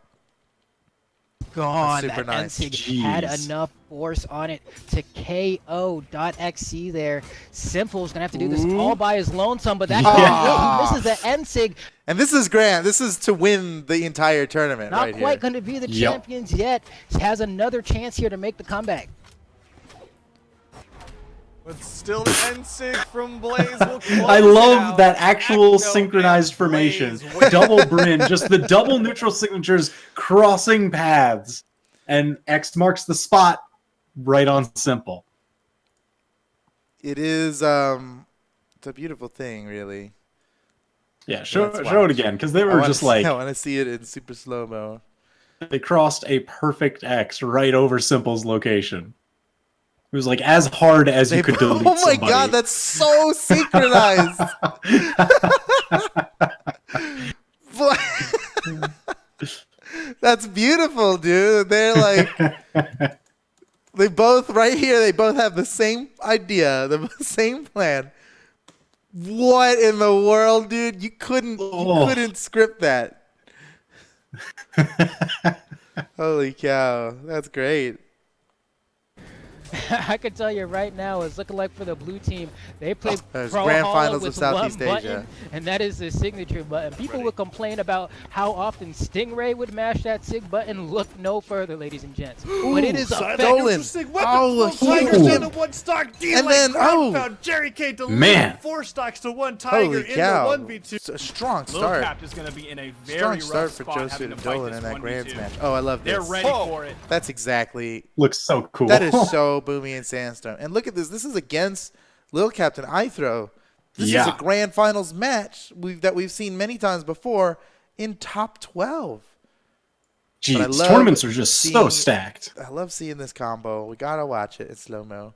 Gone. Super that nice. NSIG had enough force on it to KO .xc there. Simple's going to have to do this all by his lonesome, but that he misses the NSIG. And this is Gran. This is to win the entire tournament. Not quite going to be the champions yet. He has another chance here to make the comeback. But still the NSIG from Blaze will I love that actual synchronized formation. Double Bryn, just the double neutral signatures crossing paths. And X marks the spot right on Simple. It is it's a beautiful thing, really. Yeah, show it again, because they were just like... I want to see it in super slow-mo. They crossed a perfect X right over Simple's location. It was like as hard as you could delete Oh my somebody. god, that's so synchronized. That's beautiful, dude. They're like, they both have the same idea, the same plan. What in the world, dude? You couldn't script that. Holy cow, that's great. I can tell you right now, it's looking like for the blue team, they play Grand Finals of Southeast Asia, and that is the signature button. People would complain about how often Stingray would mash that SIG button. Look no further, ladies and gents. But it is stolen. One stock and then Jerry K delivered 4 stocks to one Tiger in the 1v2. A strong Little start. Cap is going to be in a very strong rough start for spot Josuit having and to fight Dolan this in that 1v2. Grand Smash. Oh, I love this. They're ready for it. That's exactly. Looks so cool. That is so Bumi and Sandstorm. And look at this. This is against Lil Captain iThrow. This is a Grand Finals match that we've seen many times before in top 12. Jeez, tournaments are just so stacked. I love seeing this combo. We got to watch it in slow-mo.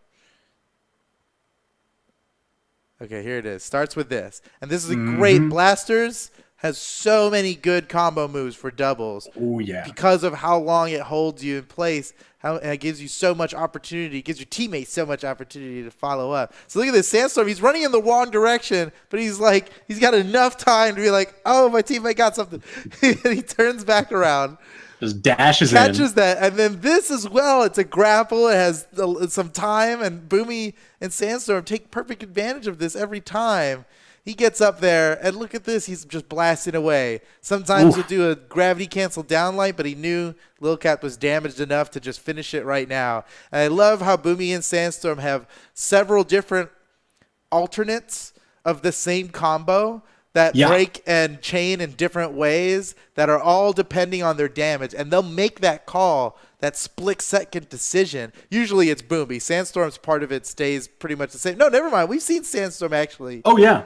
Okay, here it is. Starts with this. And this is a great blasters. has so many good combo moves for doubles. Oh, yeah. Because of how long it holds you in place, how it gives you so much opportunity, gives your teammates so much opportunity to follow up. So look at this Sandstorm. He's running in the wrong direction, but he's got enough time to be like, oh, my teammate got something. And he turns back around. Just dashes catches that, and then this as well. It's a grapple. It has some time, and Bumi and Sandstorm take perfect advantage of this every time. He gets up there, and look at this. He's just blasting away. Sometimes he'll do a gravity cancel down light, but he knew Lil Cat was damaged enough to just finish it right now. And I love how Bumi and Sandstorm have several different alternates of the same combo that break and chain in different ways that are all depending on their damage. And they'll make that call, that split-second decision. Usually it's Bumi. Sandstorm's part of it stays pretty much the same. No, never mind. We've seen Sandstorm actually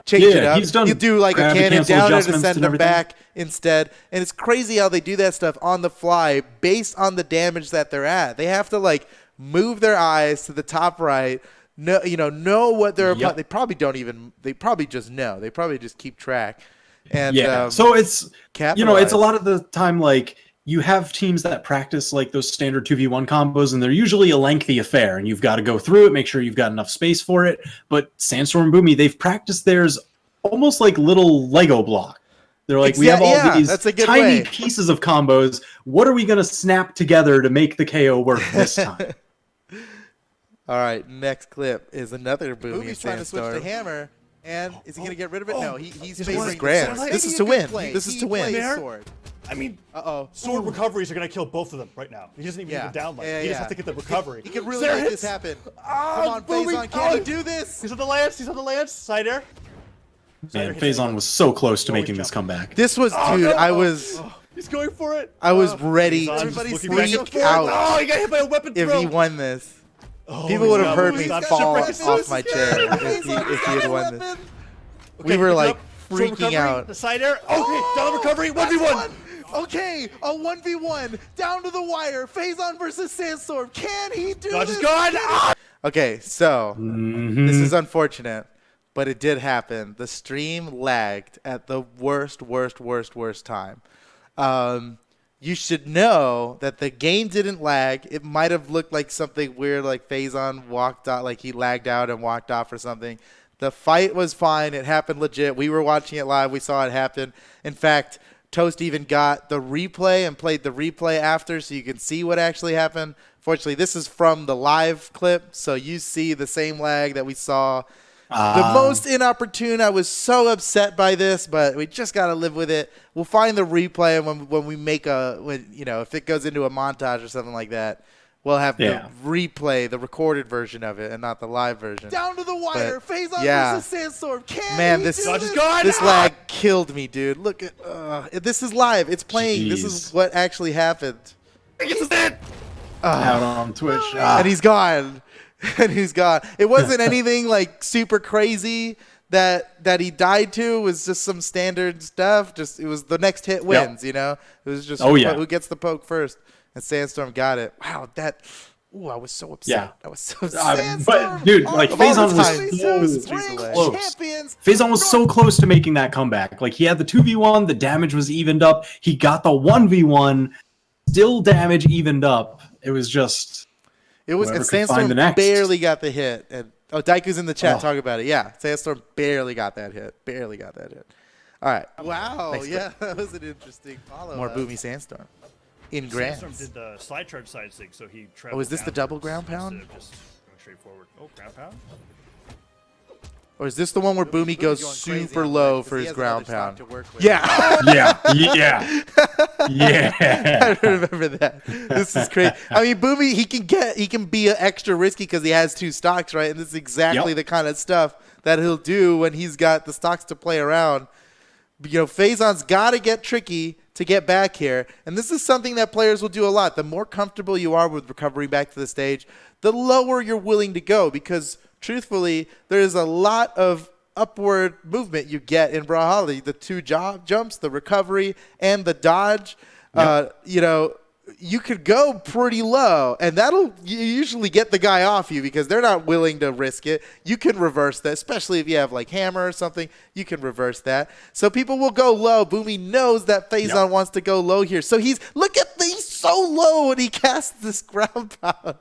change it up. He's done you do like a cannon down to send them back instead. And it's crazy how they do that stuff on the fly based on the damage that they're at. They have to move their eyes to the top right, know what they're about. They probably don't even. They probably just know. They probably just keep track. And so it's it's a lot of the time you have teams that practice those standard 2v1 combos, and they're usually a lengthy affair, and you've got to go through it, make sure you've got enough space for it. But Sandstorm and Bumi, they've practiced theirs almost like little Lego block. They're like, we have all these tiny pieces of combos. What are we going to snap together to make the KO work this time? All right, next clip is another Bumi. Bumi's trying to switch to hammer, and is he going to get rid of it? No, he's facing Gran. This is to win. This is to win. Sword. I mean, sword recoveries are going to kill both of them right now. He doesn't even need the down light. He just has to get the recovery. He can really make this happen. Come on, Faison, can he do this? He's on the lance. He's on the lance. Side air. Man, Faison was so close to making this comeback. This was, I was... He's going for it. I was ready to freak out. Oh, he got hit by a weapon throw. If he won this. People would have heard me fall off my chair if he had won this. We were freaking out. The side air. Okay, down the recovery. 1v1. Okay, a 1v1 down to the wire. Faison versus Sandstorm. Can he do this? Just gone. Okay, so this is unfortunate, but it did happen. The stream lagged at the worst time. You should know that the game didn't lag. It might have looked like something weird, like Faison walked out, like he lagged out and walked off or something. The fight was fine. It happened legit. We were watching it live. We saw it happen. In fact, Toast even got the replay and played the replay after so you can see what actually happened. Fortunately, this is from the live clip, so you see the same lag that we saw. The most inopportune. I was so upset by this, but we just got to live with it. We'll find the replay, and when we make if it goes into a montage or something like that, we'll have the replay, the recorded version of it, and not the live version. Down to the wire, Faison versus Sandstorm. This lag killed me, dude. Look at this is live. It's playing. Jeez. This is what actually happened. Out on Twitch, and he's gone. And he's gone. It wasn't anything super crazy that he died to. It was just some standard stuff. Just it was the next hit wins. It was just who gets the poke first. And Sandstorm got it. Wow, I was so upset. Yeah. I was so upset. But dude, Faison was so close. Faison was so close to making that comeback. He had the 2v1, the damage was evened up. He got the 1v1, still damage evened up. It was just. It was, and Sandstorm barely got the hit. And Daiku's in the chat talking about it. Yeah, Sandstorm barely got that hit. All right. Wow. That was an interesting follow. More Bumi Sandstorm in Gran. Sandstorm did the slide charge side sig, so he traveled. Oh, is this the double ground pound? Just going straight forward. Oh, ground pound. Or is this the one where Bumi goes super low for his ground pound? Yeah. Yeah. I remember that. This is crazy. I mean, Bumi, he can be extra risky because he has two stocks, right? And this is exactly the kind of stuff that he'll do when he's got the stocks to play around. Faison's got to get tricky to get back here. And this is something that players will do a lot. The more comfortable you are with recovering back to the stage, the lower you're willing to go because truthfully, there's a lot of upward movement you get in Brawlhalla. The two jumps, the recovery, and the dodge. you could go pretty low, and that'll usually get the guy off you because they're not willing to risk it. You can reverse that, especially if you have like hammer or something. You can reverse that. So people will go low. Bumi knows that Faison wants to go low here. So he's so low when he casts this ground pound.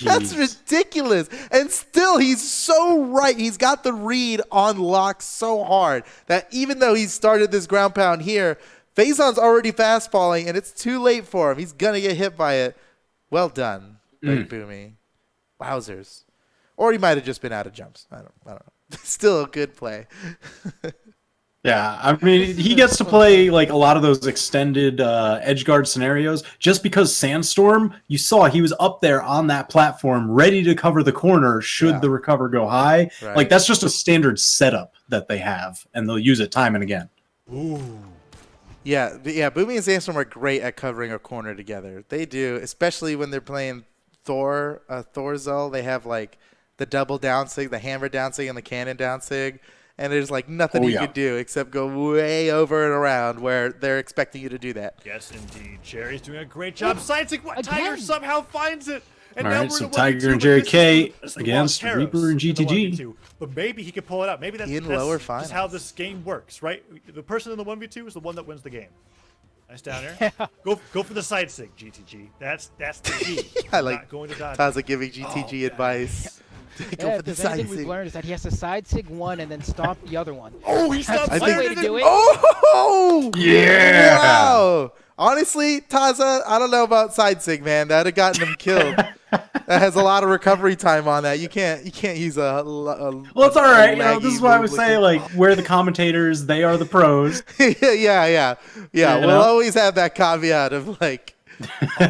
That's ridiculous. And still, he's so right. He's got the read on lock so hard that even though he started this ground pound here, Faison's already fast falling, and it's too late for him. He's going to get hit by it. Well done, Bumi. Wowzers. Or he might have just been out of jumps. I don't know. Still a good play. Yeah, I mean, he gets to play like a lot of those extended edge guard scenarios just because Sandstorm, you saw he was up there on that platform ready to cover the corner should the recover go high. Right. Like, that's just a standard setup that they have, and they'll use it time and again. Ooh. Yeah, Bumi and Sandstorm are great at covering a corner together. They do, especially when they're playing Thorzul. They have like the double down sig, the hammer down sig, and the cannon down sig. And there's like nothing you could do except go way over and around where they're expecting you to do that. Yes, indeed. Jerry's doing a great job. Tiger somehow finds it. And all right, so Tiger and Jerry K against Reaper and GTG. But maybe he could pull it out. Maybe that's just how this game works, right? The person in the 1v2 is the one that wins the game. Nice down there. Go for the side sig, GTG. That's the key. I like not going to dodge. Taza giving GTG advice. Go for the side sig. We've learned is that he has to side sig one and then stomp the other one. Oh, he stopped. That's one way to do it. Oh, yeah! Wow. Honestly, Taza, I don't know about side sig, man. That'd have gotten him killed. That has a lot of recovery time on that. You can't use a well, it's all right. You know, this is why I would say, like, we're the commentators, they are the pros. Yeah. We'll always have that caveat of like,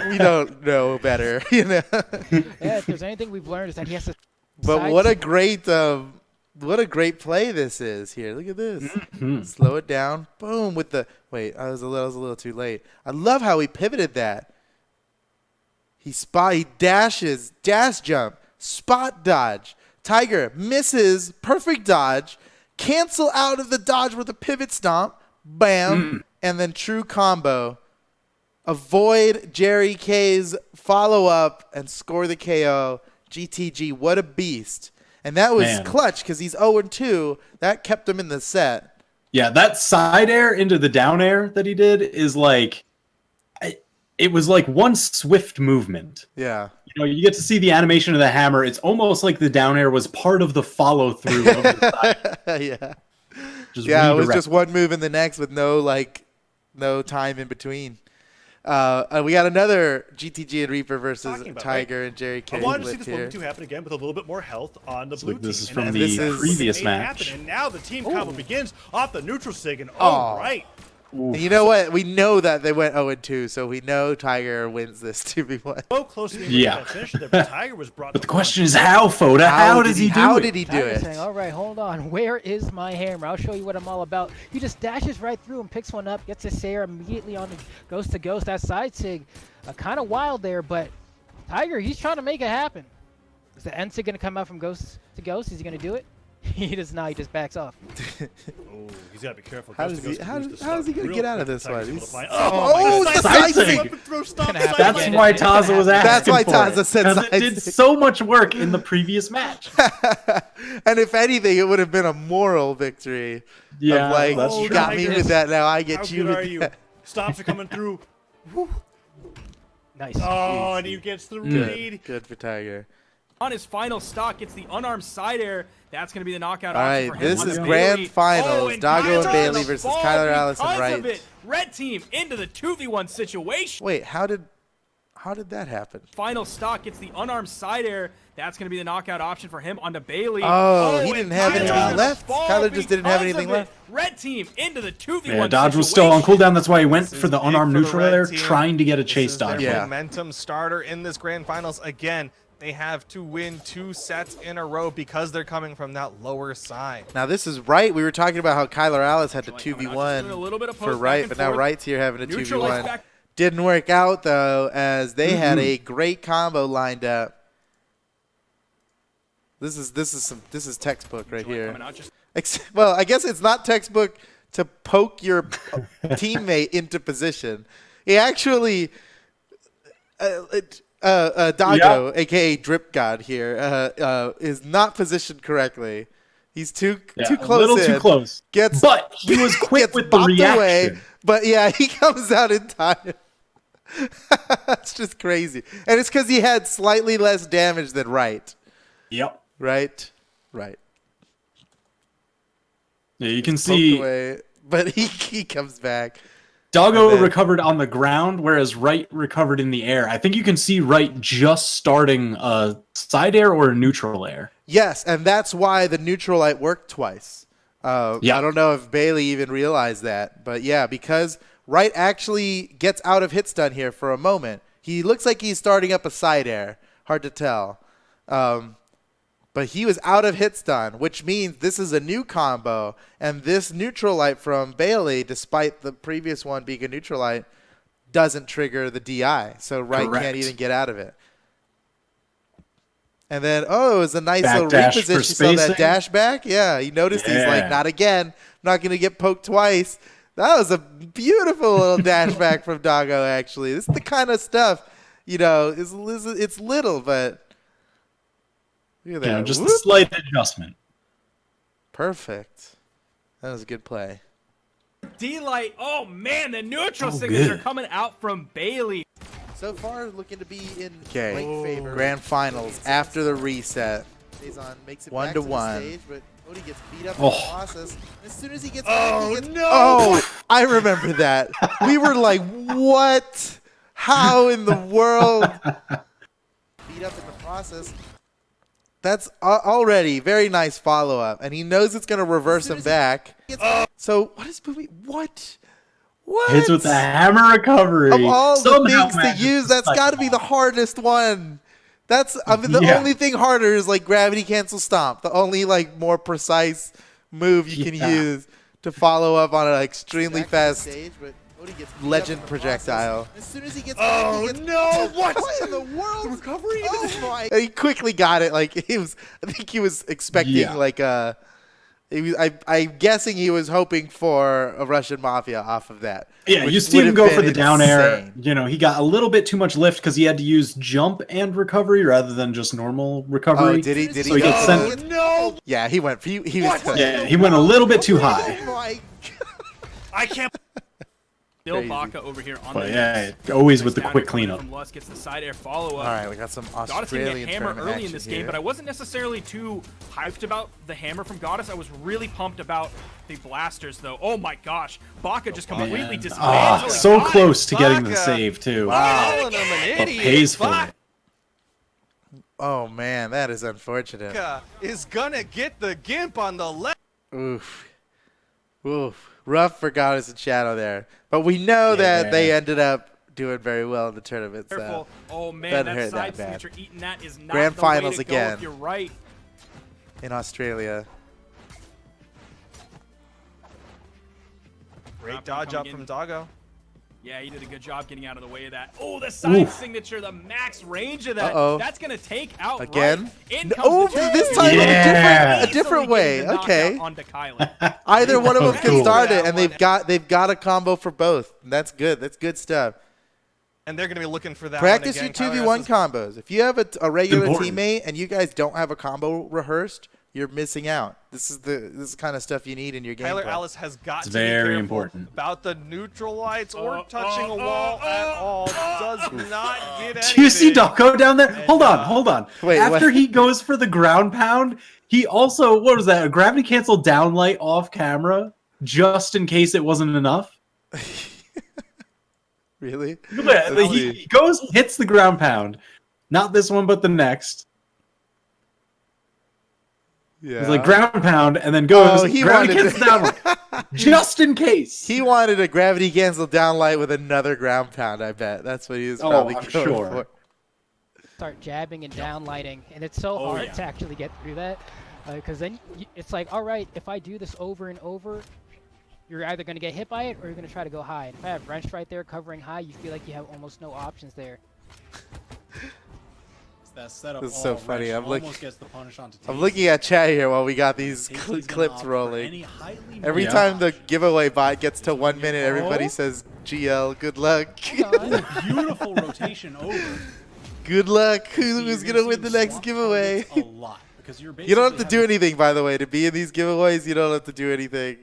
we don't know better, you know. Yeah, if there's anything we've learned is that he has to. But what a great play this is here. Look at this. Slow it down. Boom with the wait. I was a little too late. I love how he pivoted that. He dashes, dash jump, spot dodge. Tiger misses, perfect dodge, cancel out of the dodge with a pivot stomp, bam, and then true combo. Avoid Jerry K's follow-up and score the KO. GTG, what a beast. And that was clutch because he's 0-2. That kept him in the set. Yeah, that side air into the down air that he did is like... It was like one swift movement. Yeah. You know, you get to see the animation of the hammer. It's almost like the down air was part of the follow-through of the side. Yeah. It was just one move in the next with no time in between. We got another GTG and Reaper versus Tiger and Jerry K. I wanted to see this 1v2 happen again with a little bit more health on the blue team. This is from the previous match. And now the team combo begins off the neutral sig. And right. And you know what? We know that they went 0-2, so we know Tiger wins this 2v1. So close to the finish there, but Tiger was brought. But the question is how, Foda? How does he do it? How did he do Tiger's it? Saying, all right, hold on. Where is my hammer? I'll show you what I'm all about. He just dashes right through and picks one up, gets a Sayer immediately on the ghost to ghost. That side sig, kind of wild there, but Tiger, he's trying to make it happen. Is the end sig going to come out from ghost to ghost? Is he going to do it? He does not. He just backs off. He's got to be careful. How is he going to get out of this one? The side sig! That's why Taza was asking. That's why Taza said side sig. It did so much work in the previous match. And if anything, it would have been a moral victory. Yeah, of like, that's you true. got me with that, now I get you with that. Stops are coming through. Nice. Oh, and he gets the read. Good for Tiger. On his final stock, gets the unarmed side air. That's going to be the knockout All option right, for him. this is Grand Finals. Doggo and Bailey versus Kyler Allison Wright. Red team into the 2v1 situation. Wait, how did that happen? Final stock gets the unarmed side air. That's going to be the knockout option for him onto Bailey. Oh, he didn't have anything left. Kyler just didn't have anything left. Red team into the 2v1 Yeah, dodge was still on cooldown. That's why he went for the unarmed neutral there, trying to get a chase dodge. Their momentum starter in this Grand Finals again. They have to win 2 sets in a row because they're coming from that lower side. Now this is Wright. We were talking about how Kyler Alice had to 2v1 for Wright, but now Wright's here having a 2v1. Didn't work out though, as they had a great combo lined up. This is textbook right here. Well, I guess it's not textbook to poke your teammate into position. He actually Doggo, aka Drip God here, is not positioned correctly. He's too close. A little too close. But he was quick with the reaction. Away, but yeah, he comes out in time. That's just crazy. And it's because he had slightly less damage than Right. Yep. Right. Yeah, you can see. Away, but he comes back. Doggo recovered on the ground, whereas Right recovered in the air. I think you can see Right just starting a side air or a neutral air. Yes, and that's why the neutral light worked twice. I don't know if Bailey even realized that. But yeah, because Right actually gets out of hit stun here for a moment. He looks like he's starting up a side air. Hard to tell. But he was out of hit stun, which means this is a new combo. And this neutral light from Bailey, despite the previous one being a neutral light, doesn't trigger the DI. So Right can't even get out of it. And then, it was a nice little reposition. You saw that dash back? Yeah, he noticed he's like, not again. I'm not going to get poked twice. That was a beautiful little dash back from Doggo, actually. This is the kind of stuff, it's little, but look at that. Yeah, just a slight adjustment. Perfect. That was a good play. D-Light. Oh, man, the neutral signature coming out from Bailey. So far, looking to be in late favor. Grand finals after the reset. Faison makes it 1-1. Stage, but Odie gets beat up in the process. As soon as he gets I remember that. We were like, what? How in the world? Beat up in the process. That's already very nice follow-up. And he knows it's going to reverse him back. So what is Bumi? What? Hits with the hammer recovery. Of all the things to use, that's got to be the hardest one. The only thing harder is like gravity cancel stomp. The only more precise move you can use to follow up on an extremely fast legend projectile. As soon as he gets what in the world? The recovery? He quickly got it. I think he was expecting I'm guessing he was hoping for a Russian Mafia off of that. Yeah, you see him go for the down air. He got a little bit too much lift because he had to use jump and recovery rather than just normal recovery. Oh, did he? So he gets sent. No! Yeah, he went. He went a little bit too high. Oh my God. I can't. Still Baka over here on always with the quick cleanup. From Lust gets the side air follow up. All right, we got some Australian hammer early in this game, but I wasn't necessarily too hyped about the hammer from Goddess. I was really pumped about the blasters, though. Oh my gosh, Baka just completely dismantled. So close to getting the save too. Wow, but pays for it. Oh man, that is unfortunate. Baka is gonna get the gimp on the left. Oof. Rough for Goddess and Shadow there. But we know that they ended up doing very well in the tournament. So oh man, that side switcher eating that is not Grand the finals way to again. Go if you're right. In Australia. Great dodge up from Doggo. Yeah, he did a good job getting out of the way of that. Oh, the side signature, the max range of that. That's going to take out again. Right. This time a different way. Okay. Either one of them can start it, and they've got a combo for both. That's good. That's good stuff. And they're going to be looking for that. Practice your 2v1 combos. If you have a regular teammate and you guys don't have a combo rehearsed, you're missing out. This is the kind of stuff you need in your game. Tyler Alice has got to be careful about the neutral lights or touching a wall at all. Does not get anything. Do you see Doggo down there? Hold on. Wait, after he goes for the ground pound, he also, what was that, a gravity cancel downlight off camera just in case it wasn't enough? Really? He goes, hits the ground pound. Not this one, but the next. Yeah. He's like ground pound and then goes gravity cancel downlight. Just in case. He wanted a gravity cancel downlight with another ground pound, I bet. That's what he was probably going for. Start jabbing and downlighting, and it's so hard to actually get through that. Because then it's like, all right, if I do this over and over, you're either going to get hit by it or you're going to try to go high. And if I have wrench right there covering high, you feel like you have almost no options there. That setup this is so funny. I'm looking at chat here while we got these clips rolling. Every time the giveaway bot gets to 1 minute, everybody says GL, good luck. Beautiful rotation over. Good luck. Who's going to win the next giveaway? A lot. Because you don't have to do anything, by the way. To be in these giveaways, you don't have to do anything.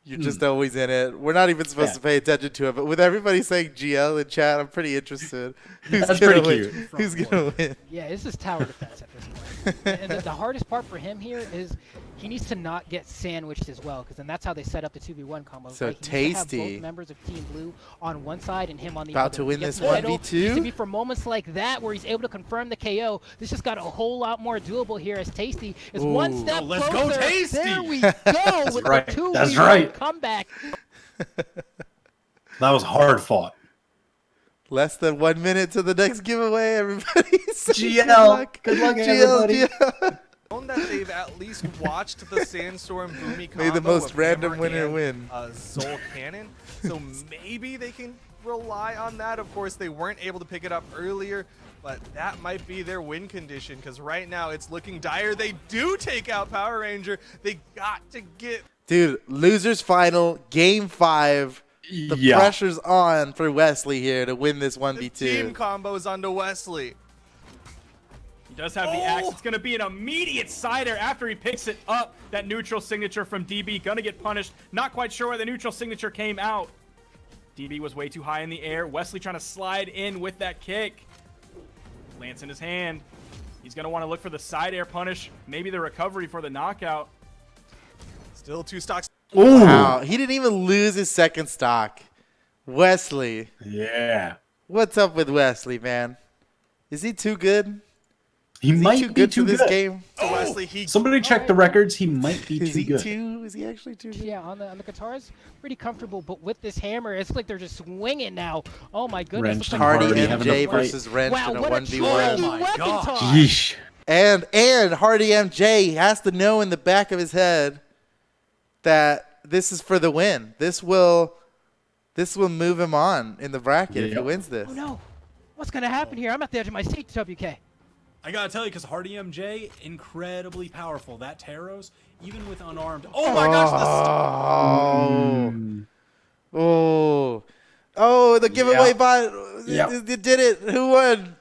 You're just always in it. We're not even supposed to pay attention to it. But with everybody saying GL in chat, I'm pretty interested. That's pretty cute. Who's going to win? Yeah, this is tower defense at this point. And the hardest part for him here is he needs to not get sandwiched as well, because then that's how they set up the 2v1 combo. So right? Tasty. He needs to have both members of Team Blue on one side and him on the About other. to win this middle. 1v2? Needs to be for moments like that where he's able to confirm the KO. This just got a whole lot more doable here as Tasty is one step let's closer. go, Tasty! There we go with right. the 2v1 That's right. comeback. That was hard fought. Less than 1 minute to the next giveaway, everybody. GL. Good luck, everybody. GL. That they've at least watched the Sandstorm Bumi combo. May the most of random Hammer winner and, win. Zol Cannon. So maybe they can rely on that. Of course, they weren't able to pick it up earlier, but that might be their win condition because right now it's looking dire. They do take out Power Ranger. They got to get... Dude, losers final, game 5. The pressure's on for Wesley here to win this 1v2. The team combos onto Wesley. He does have the axe. It's going to be an immediate sider after he picks it up. That neutral signature from DB. Going to get punished. Not quite sure why the neutral signature came out. DB was way too high in the air. Wesley trying to slide in with that kick. Lance in his hand. He's going to want to look for the side air punish. Maybe the recovery for the knockout. Still 2 stocks. Ooh. Wow, he didn't even lose his second stock. Wesley. Yeah. What's up with Wesley, man? Is he too good? He might be too good for this game. So Wesley, somebody check the records. He might be too good. Is he actually too good? Yeah, on the guitars, pretty comfortable. But with this hammer, it's like they're just swinging now. Oh my goodness! Wrench like Hardy having MJ a fight. versus Wrench in a what 1v1. Oh my gosh! Yeesh. And Hardy MJ has to know in the back of his head that this is for the win. This will move him on in the bracket if he wins this. Oh no! What's gonna happen here? I'm at the edge of my seat, WK. I gotta tell you, because Hardy MJ, incredibly powerful. That Taros, even with unarmed. Oh my gosh! The giveaway bot. It did it. Who won?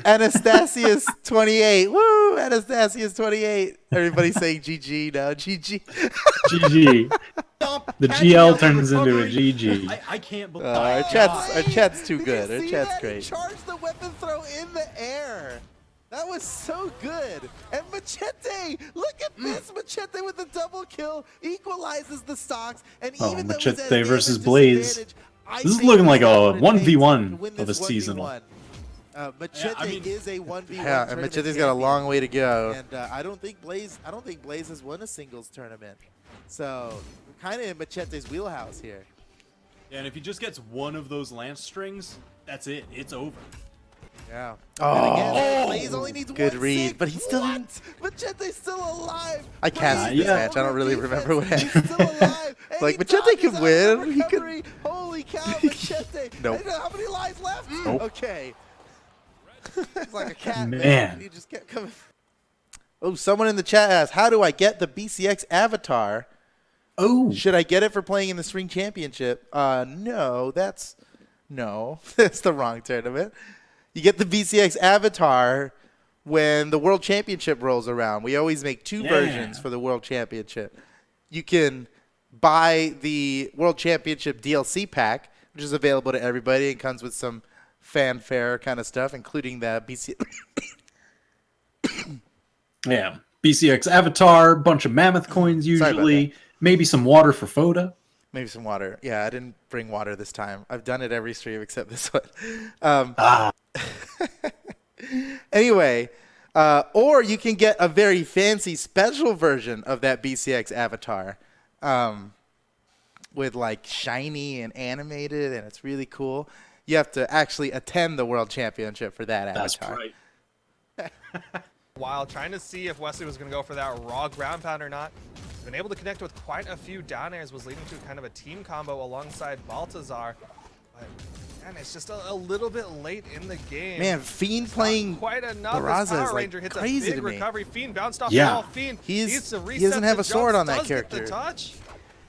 Anastasius 28. Woo! Anastasius 28. Everybody's saying GG now. GG. GG. The GL turns into a GG. I can't believe our chat's too good. Our chat's great. He charged the weapon throw in the air. That was so good. And Machete, look at this. Machete with the double kill equalizes the stocks. And even Machete versus Blaze. This is looking like a 1v1 of a season. Machete is a 1v1. Yeah, and Machete's got a long way to go. And I don't think Blaze has won a singles tournament. So we're kind of in Machete's wheelhouse here. Yeah, and if he just gets one of those lance strings, that's it. It's over. Yeah. Blaze only needs good read, but he's still in. Machete's still alive. I can't see this match. I don't really remember what happened. He's still alive. Like Machete could win. He could. Holy cow, Machete! Nope. How many lives left? Nope. Okay. It's like a cat, man. He just kept coming. Oh, someone in the chat asked, "How do I get the BCX avatar?" Oh, should I get it for playing in the Spring Championship? No, that's the wrong tournament. You get the BCX avatar when the World Championship rolls around. We always make 2 versions for the World Championship. You can buy the World Championship DLC pack, which is available to everybody and comes with some fanfare kind of stuff, including the BCX. BCX avatar, bunch of mammoth coins usually, maybe some water for Foda. Maybe some water. Yeah, I didn't bring water this time. I've done it every stream except this one. Anyway, or you can get a very fancy special version of that BCX avatar with like shiny and animated, and it's really cool. You have to actually attend the World Championship for that avatar. That's right. While trying to see if Wesley was going to go for that raw ground pound or not, been able to connect with quite a few down airs, was leading to kind of a team combo alongside Baltazar. But man, it's just a little bit late in the game. Man, Fiend playing quite enough. Barraza Power is Ranger like hits crazy a big to me. recovery. Fiend bounced off the wall. Fiend he needs to reset. doesn't have a sword on that does get character. the touch.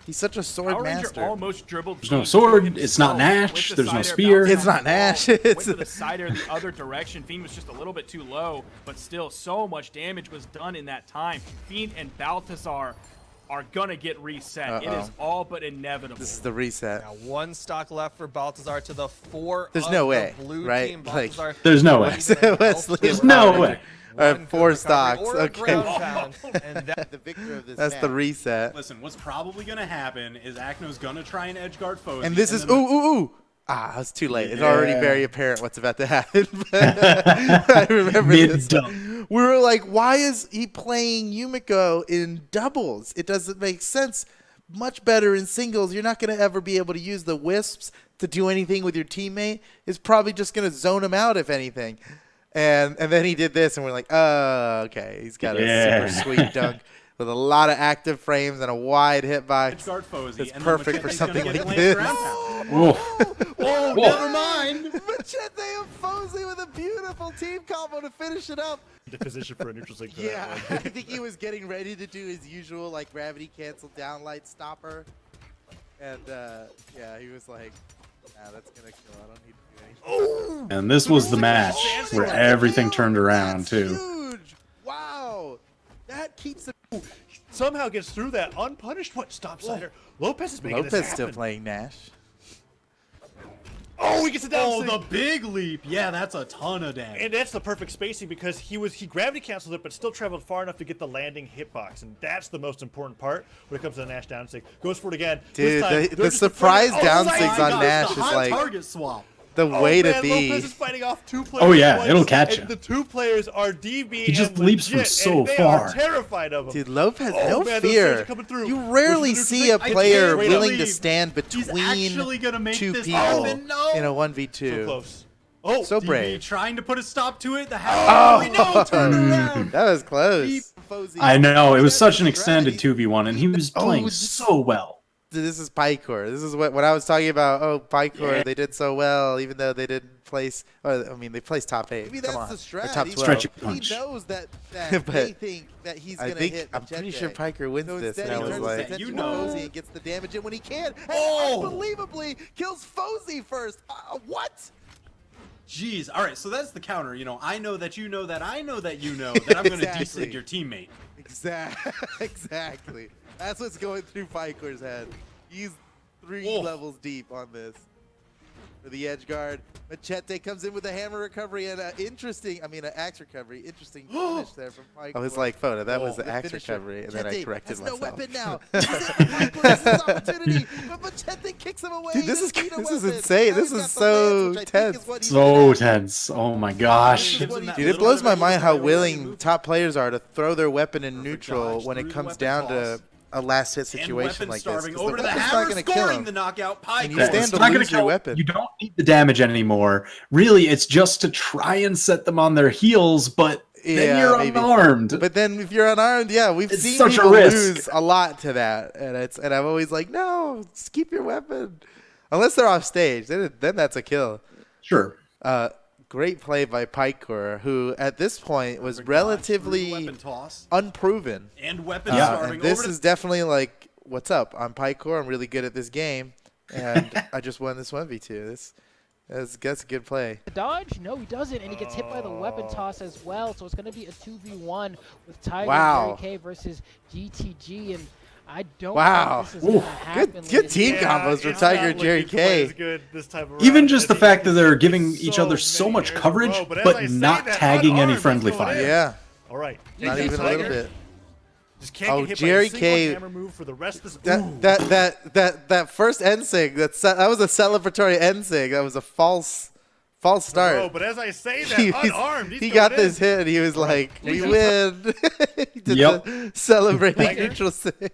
He's such a sword Power Ranger master. almost dribbled. There's no sword. It's not Nash. There's no spear. It's not Nash. Went to the side or the other direction. Fiend was just a little bit too low, but still, so much damage was done in that time. Fiend and Balthazar are gonna get reset. It is all but inevitable. This is the reset. Now 1 stock left for Balthazar to the 4. There's of no the way, blue right? team. Like, Balthazar there's no way. There's no way. All right, 4 recovery stocks. or a Okay. ground pound, and that The victor of this That's match. the reset. Listen, what's probably gonna happen is Akno's gonna try and edgeguard Faison. And this is then ooh. Ah, it's too late. It's already very apparent what's about to happen. I remember this. Mid-dunk. We were like, why is he playing Yumiko in doubles? It doesn't make sense. Much better in singles. You're not going to ever be able to use the wisps to do anything with your teammate. It's probably just going to zone him out, if anything. And then he did this, and we're like, oh, okay. He's got a super sweet dunk with a lot of active frames and a wide hitbox. edgeguard Faison. It's and perfect for Machete's something gonna get like Lance this. ground pound. Oh, Never mind. Machete and Fozy with a beautiful team combo to finish it up. The position for a neutral sync. For Yeah, that I one. think he was getting ready to do his usual like gravity cancel downlight stopper, and yeah, he was like, "Nah, that's gonna kill. I don't need to do anything." And this was the match where everything turned around That's too. Huge! Wow, that keeps it. Somehow gets through that unpunished. What stop slider? Lopez is making Lopez this still happen. playing Nash. Oh, he gets it down. Oh, the big leap. Yeah, that's a ton of damage. And that's the perfect spacing because he gravity canceled it, but still traveled far enough to get the landing hitbox, and that's the most important part when it comes to the Nash down sig. Goes for it again. Dude, This time, the they're just surprise afraid- down oh, sigs my on God. Nash the is hot like target swap. the way to man, be. Lopez is fighting off 2 players. Oh, yeah, at once, it'll catch and you. The 2 players are DB. He just and leaps from legit, so and they far. are terrified of him. Dude, Lopez, Oh, no man, those fear. surges are coming through. You rarely Where's the see a neutral sync? player I can't willing to believe stand He's between actually gonna make 2 this people happen. No. in a So 1v2. close. Oh, So DB brave. trying to put a stop to it. The half. No, turn around. That was close. I know, it was such an extended 2v1, and he was playing Oh, so well. This is Pycore. This is what I was talking about. Oh, Pycore, they did so well, even though they didn't place. I mean, they placed top 8. Maybe Come that's on, the strat. They're top He's- 12. Stretch punch. He knows that But they think that he's I gonna think hit. I'm pretty Machete. sure Pycore wins So this, instead, and I he was turns like, his attention You to know. Fozy and gets the damage in when he can. And Oh! unbelievably kills Fozy first. What? Jeez. All right. So that's the counter. You know, I know that you know that I know that you know that I'm going to Exactly. desig your teammate. Exactly. That's what's going through Pycore's head. He's 3 Oh. levels deep on this. For the edge guard, Machete comes in with a hammer recovery and an axe recovery. Interesting finish there from Pycore. I was like, Photo, that was The the axe finisher. recovery, and then I Machete corrected has myself. no weapon now. This is his opportunity, but Machete kicks him away. Dude, this He is- doesn't need a this is weapon. insane. Now This he's is got the lance, so which I think tense. is what he So needed. tense. Oh my gosh. Gives him that Dude, it little blows bit my of mind how extra willing move. top players are to throw their weapon in Perfect neutral dodge when through it the comes weapon down toss. to a last hit And situation weapon like this. starving 'cause over to the weapon's not hammer, gonna kill scoring him. the knockout. And you Pycore. stand It's to not gonna lose your kill- weapon. You don't need the damage anymore. Really, it's just to try and set them on their heels, but then Yeah, you're maybe. unarmed. But then if you're unarmed, yeah, we've It's seen such a people risk. lose a lot to that, and I'm always like, no, just keep your weapon, unless they're off stage. Then that's a kill. Sure. Great play by Pycore, who at this point was Perfect dodge through the relatively weapon toss unproven. and weapon Yeah, starving And this over to is definitely like, what's up? I'm Pycore. I'm really good at this game, and I just won this 1v2. That's a good play. The dodge? No, he doesn't, and he gets hit by the weapon toss as well. So it's going to be a 2v1 with Tiger Wow. and Jerry K versus GTG, and I don't Wow. think this is going to happen. Good team combos from it's Tiger not and Jerry looking quite as K. good this time around Even just as the he fact that they're did giving each other so many much years in a coverage, row. As but I say not that, tagging any unarmed, friendly he's going fire. in. Yeah, All right. not Take even that, a little Tiger. bit. Just can't Oh, get hit Jerry by a K- single hammer move for the rest of this. Ooh. That first NSIG, that was a celebratory NSIG. That was a false start. Oh, but as I say that, He- unarmed, he's he going got in. this hit, and he was like, "We win!" He did Yep. the celebrating Tiger. neutral sig.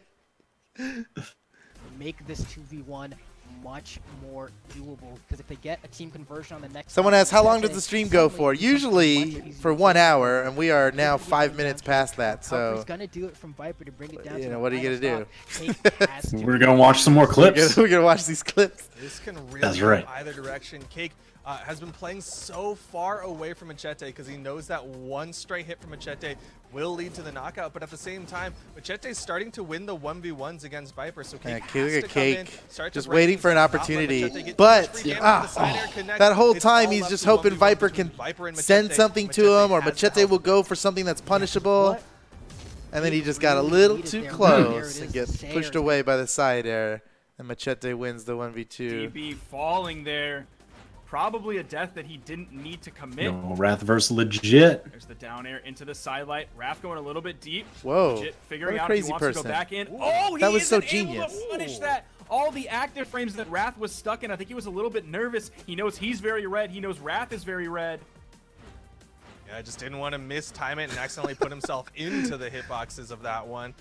Make this 2v1 much more doable, because if they get a team conversion on the next Someone round, asked, "How long Machete does the stream go suddenly for?" becomes much Usually easier for to 1 do. hour, and we are now Maybe 5 it minutes comes down past to that. Harper's So gonna do it from Viper to bring it down you to know, the what are you final gonna stop. Cake has to We're going to watch some more clips. we're gonna watch these clips. This can really That's go right. either direction. Cake has been playing so far away from Machete because he knows that one straight hit from Machete will lead to the knockout. But at the same time, Machete's starting to win the 1v1s against Viper. So Cake has to come in, start to just waiting for an opportunity. But that whole time he's just hoping Viper can send something to him, or Machete will go for something that's punishable. And then he just got a little too close and gets pushed away by the side air. And Machete wins the 1v2. DB falling there. Probably a death that he didn't need to commit. No, Wrath versus legit. There's the down air into the sidelight. Wrath going a little bit deep. Whoa. Legit figuring out crazy if he wants person. to go back in. Oh, that was so able genius. to punish that. All the active frames that Wrath was stuck in. I think he was a little bit nervous. He knows he's very red. He knows Wrath is very red. Yeah, I just didn't want to mistime it and accidentally put himself into the hitboxes of that one.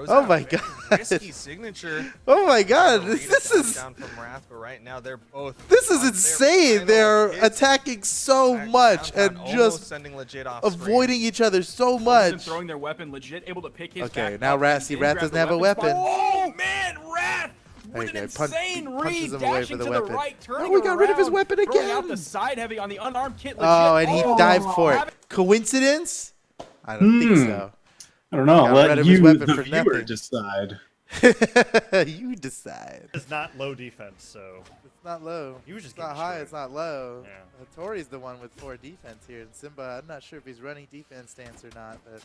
Oh my god! Risky signature. Oh my god! This is down from Wrath, but right now they're both. This is insane. They're attacking so much and just avoiding each other so much. Throwing their weapon, legit able to pick his. Okay, now Wrath doesn't have a weapon. Oh man, Wrath! With an insane read, dashing to the right, turning we got rid of his weapon again. Throwing out the side heavy on the unarmed kit. Legit. Oh, and he dived for it. Coincidence? I don't think so. I don't know. Let you, the viewer, decide. You decide. It's not low defense, so. It's not low. You just it's not high, it's not low. Yeah. Tori's the one with 4 defense here. And Simba, I'm not sure if he's running defense stance or not. But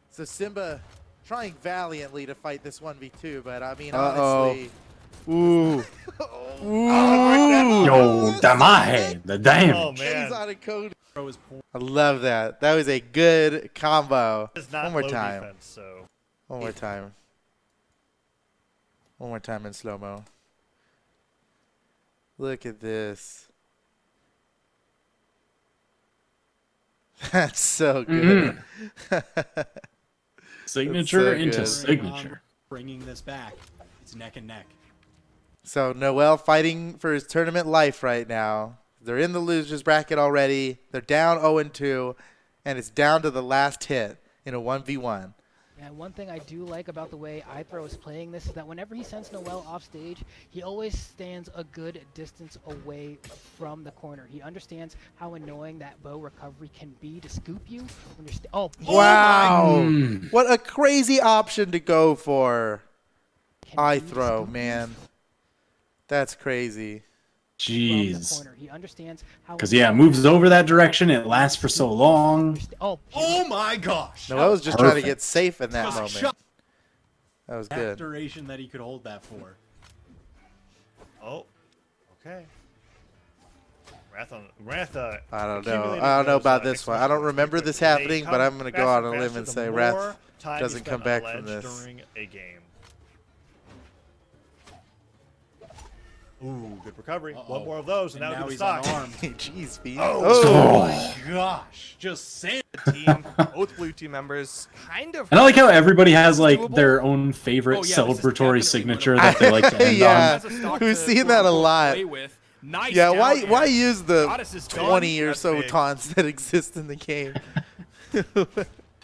so Simba trying valiantly to fight this 1v2, but I mean, honestly. Ooh. Yo, damaje, the damage. Oh, man. I love that. That was a good combo. One more time. Defense, so. One more time. One more time in slow-mo. Look at this. That's so good. Signature into signature. Bringing this back. It's neck and neck. So Noel fighting for his tournament life right now. They're in the losers bracket already. They're down 0-2, and it's down to the last hit in a 1v1. And one thing I do like about the way iPro is playing this is that whenever he sends Noel off stage, he always stands a good distance away from the corner. He understands how annoying that bow recovery can be to scoop you when you're wow! What a crazy option to go for. Eye throw, man. That's crazy. Jeez. Because, yeah, it moves over that direction. It lasts for so long. Oh my gosh. No, I was just trying to get safe in that moment. That was good. Duration that he could hold that for. Oh, okay. Wrath, I don't know. I don't know about this one. I don't remember this happening, but I'm going to go out on a limb and say Wrath doesn't come back from this. During a game. Ooh, good recovery. One more of those, and now he's unarmed. Jeez, Pete. Oh my gosh. Just saying. Team, both blue team members kind of. And I like how everybody has like their own favorite celebratory signature that they like to end on. We've seen that a lot. Nice why use the 20 or so taunts that exist in the game?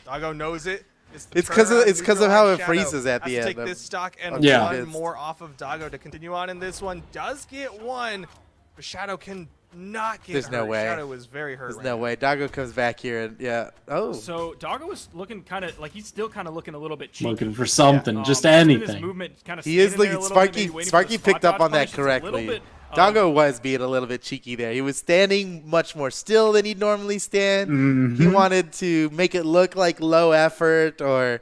Doggo knows it. It's because of how it freezes at the end. Take this stock and one more off of Doggo to continue on in this one. Does get one, but Shadow can not get hurt. No way. Shadow was very hurt. There's no way. Doggo comes back here and Oh. So Doggo was looking kind of like he's still kind of looking a little bit cheeky. Looking for something, just anything. He is looking. Sparky picked up on that correctly. Doggo was being a little bit cheeky there. He was standing much more still than he'd normally stand. He wanted to make it look like low effort or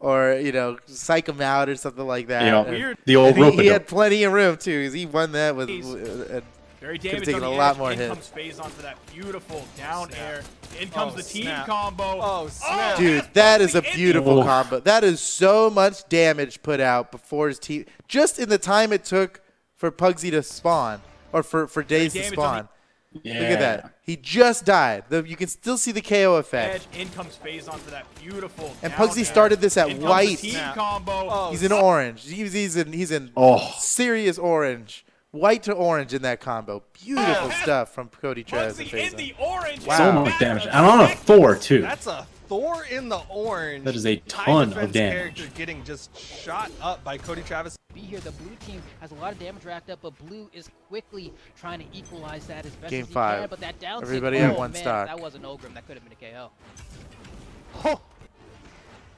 you know, psych him out or something like that. Yeah, the old rope. He had plenty of room too, because he won that with very damaged taken on the a lot edge. more In hits. comes Faison for that beautiful down air. In comes the team combo. Oh, snap. Dude, that is a beautiful combo. That is so much damage put out before his team. Just in the time it took for Pugsy to spawn, or for Daze to spawn. Yeah. Look at that. He just died. You can still see the KO effect. In comes Faison for that beautiful and Pugsy started this at white. Team combo. He's in orange. He's in serious orange. White to orange in that combo. Beautiful stuff from Cody Trez and Faison. In the orange. Wow. So much damage. And on a 4 too. That's a Thor in the orange. That is a ton of damage. Character getting just shot up by Cody Travis. Be here, the blue team has a lot of damage racked up, but blue is quickly trying to equalize that as best Game as he 5. can. But that down Everybody tick, at one man, stock. That wasn't Ogrim. That could have been a KO.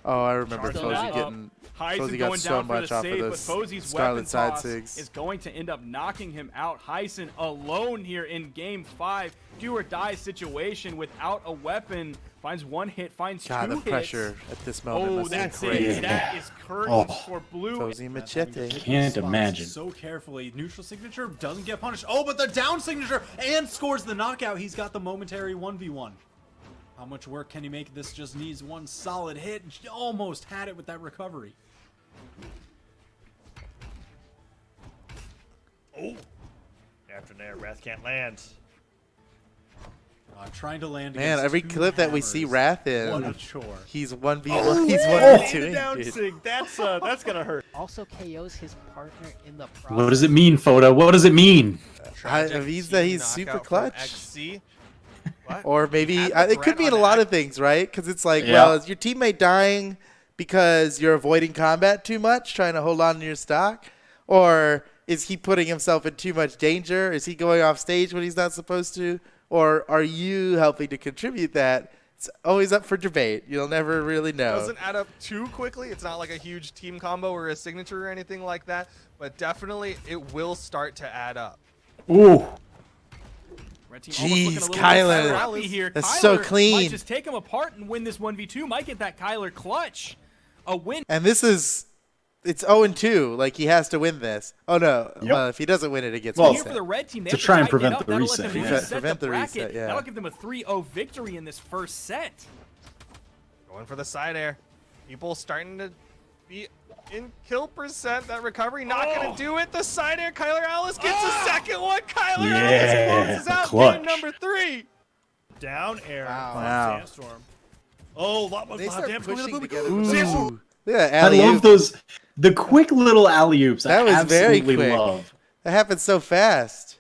Oh, I remember Charge Faison up. getting. Heisen Faison got going so down for much the off save, of but this Fozie's Scarlet weapon side toss sigs. is going to end up knocking him out. Heisen alone here in game 5. Do or die situation without a weapon. Finds one hit, finds God, two the hits. pressure at this moment. Oh, must be that's crazy. it. That is curtains for blue. Faison Machete. Can't imagine. So carefully. Neutral signature doesn't get punished. Oh, but the down signature and scores the knockout. He's got the momentary 1v1. How much work can he make? This just needs one solid hit. Almost had it with that recovery. Oh. After there, Wrath can't land. Trying to land. Man, against every two clip that we see hammers. Wrath What a in, chore. he's 1v1. Oh, He's the 1v2. down dude. sig. That's gonna hurt. Also KOs his partner in the process. What does it mean, Foda? What does it mean? It means that he's super Knockout from clutch. XC. What? Or maybe Had the it could threat mean on a lot X. of things, right? Because it's like, Yeah. well, is your teammate dying because you're avoiding combat too much, trying to hold on to your stock? Or is he putting himself in too much danger? Is he going off stage when he's not supposed to? Or are you helping to contribute that? It's always up for debate. You'll never really know. Doesn't add up too quickly. It's not like a huge team combo or a signature or anything like that, but definitely it will start to add up. Ooh. Red team almost looking a Jeez, little bit Kyler. scrappy here. That's Kyler so clean. Might just take him apart and win this 1v2. Might get that Kyler clutch. A win. And this is, it's 0-2. Like, he has to win this. Oh, no. Yep. If he doesn't win it, it gets Well, Here for reset. the red team, they to have try and tighten it prevent up. the That'll reset, let them yeah. reset Prevent the bracket. reset, yeah. That'll give them a 3-0 victory in this first set. Going for the side air. People starting to be in kill percent. That recovery not going to do it. The side air. Kyler Alice gets a second one. Kyler Alice closes out clutch. game number 3. Down air from Wow. Sandstorm. Oh, a lot more They start damage. pushing together. Ooh. Yeah, I love those. The quick little alley-oops. That I was very absolutely quick. love. That happened so fast.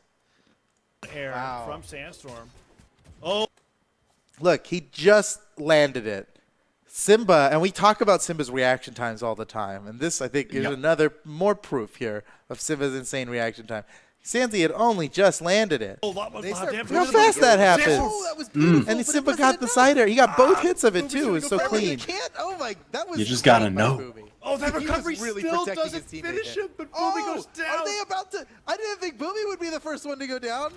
Air Wow. from Sandstorm. Oh, Look, he just landed it. Simba, and we talk about Simba's reaction times all the time, and this, I think, is Yep. another more proof here of Simba's insane reaction time. Sansi had only just landed it. a lot more They start damage. Look how fast that happens. Oh, that was beautiful. And but Simba it got wasn't the enough. side air. He got both hits of it, Boomy too. It should was go so for it. You clean. can't. Oh my, that was. You just gotta great by know. Boomy. Oh, that He was recovery really still protecting doesn't his teammate finish there. him, but Boomy Oh, goes down. are they about to? I didn't think Boomy would be the first one to go down.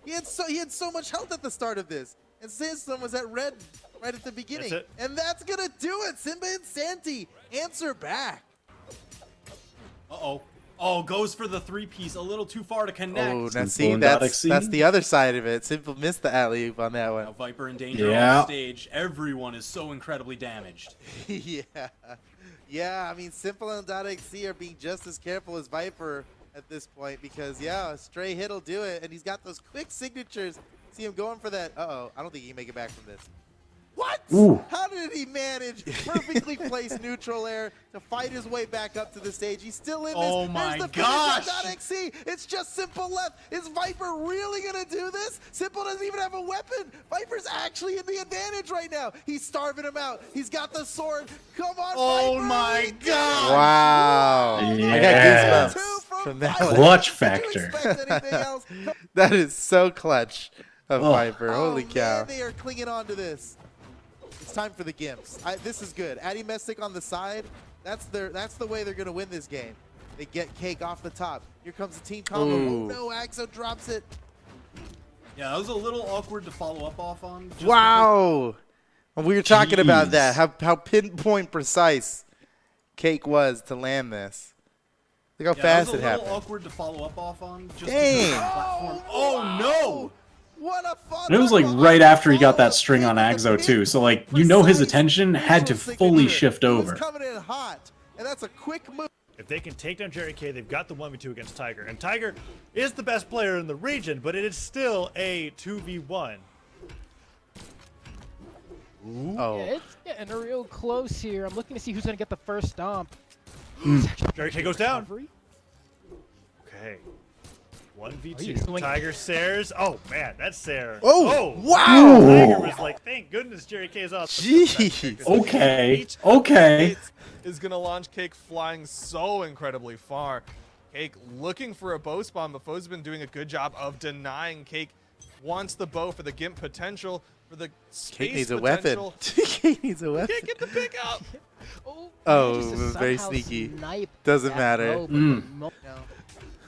He had so much health at the start of this, and Sandstorm was at red right at the beginning, That's it. and that's gonna do it. Simba and Santi answer back. Uh-oh. Oh, goes for the three-piece. A little too far to connect. Oh, now Simple see, and that's .exe. the other side of it. Simple missed the alley-oop on that Now one. Viper in danger Yeah. on stage. Everyone is so incredibly damaged. Yeah. Yeah, I mean, Simple and .exe are being just as careful as Viper at this point because, yeah, a stray hit will do it, and he's got those quick signatures. See him going for that. Uh-oh, I don't think he can make it back from this. What? Ooh. How did he manage perfectly placed neutral air to fight his way back up to the stage? He's still in this. Oh There's my the gosh. finish on .exe. It's just Simple left. Is Viper really going to do this? Simple doesn't even have a weapon. Viper's actually in the advantage right now. He's starving him out. He's got the sword. Come on, Oh Viper. my He did it. God. Wow. I Yes. got Two goosebumps from Viper. that one. Clutch Did you factor. expect anything else? That is so clutch of Oh. Viper. Holy Oh, cow. Man, they are clinging on to this. It's time for the Gimps. This is good. Addy Mestic on the side. That's the way they're gonna win this game. They get Cake off the top. Here comes the team combo. Ooh. Oh no, Axo drops it. Yeah, that was a little awkward to follow up off on. just Wow. When we were talking about Jeez. that, how pinpoint precise Cake was to land this. Look how because- Yeah, fast that it was a little happened. awkward to follow up off on. Just Dang. because of the platform. Oh no! What a fun And it was like right after he got that string on Axo too, so like you know his attention had to fully shift He was over. coming in hot, and that's a quick move. If they can take down Jerry K, they've got the 1v2 against Tiger. And Tiger is the best player in the region, but it is still a 2v1. Oh. Yeah, it's getting real close here. I'm looking to see who's going to get the first stomp. Jerry K goes down. Recovery. Okay. 1v2. Tiger Sayers. Oh, man, that's Sayer. Oh, wow. Tiger was like, thank goodness Jerry K's off. Jeez. Okay. Is going to launch Cake flying so incredibly far. Cake looking for a bow spawn, but Foe's been doing a good job of denying. Cake wants the bow for the Gimp potential, for the space Cake needs a potential. weapon. Cake needs a weapon. Can't get the pick up. Oh, very sneaky. Doesn't matter.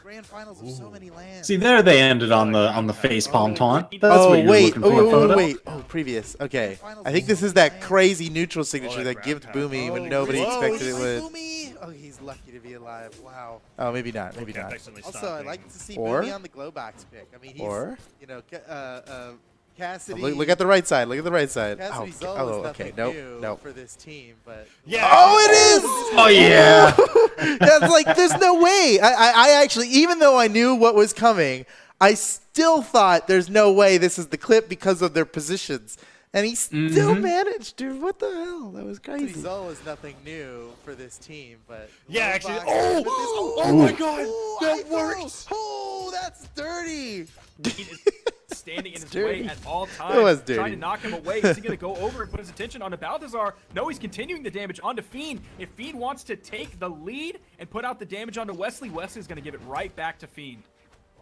Grand finals of so many lands. See, there they ended on the face palm taunt. That's what you're wait, looking for, wait. Oh, previous. Okay. I think this is that crazy neutral signature that gives Bumi when nobody expected it would. Bumi. Oh, he's lucky to be alive. Wow. Oh, maybe not. Maybe not. Also, I like to see Bumi on the glow box pick. I mean, he's, Cassidy. Look at the right side. Look at the right side. Cassidy's Okay. Nope. for this team, but yeah. Oh, it is. Oh yeah. That's like, there's no way. I actually, even though I knew what was coming, I still thought there's no way this is the clip because of their positions. And he still managed, dude. What the hell? That was crazy. Zol is nothing new for this team, but yeah, actually. Oh my God, that works. Oh, that's dirty. Standing in his dirty. way at all times, It was dirty. trying to knock him away. Is he going to go over and put his attention onto Balthazar? No, he's continuing the damage onto Fiend. If Fiend wants to take the lead and put out the damage onto Wesley, Wesley's going to give it right back to Fiend.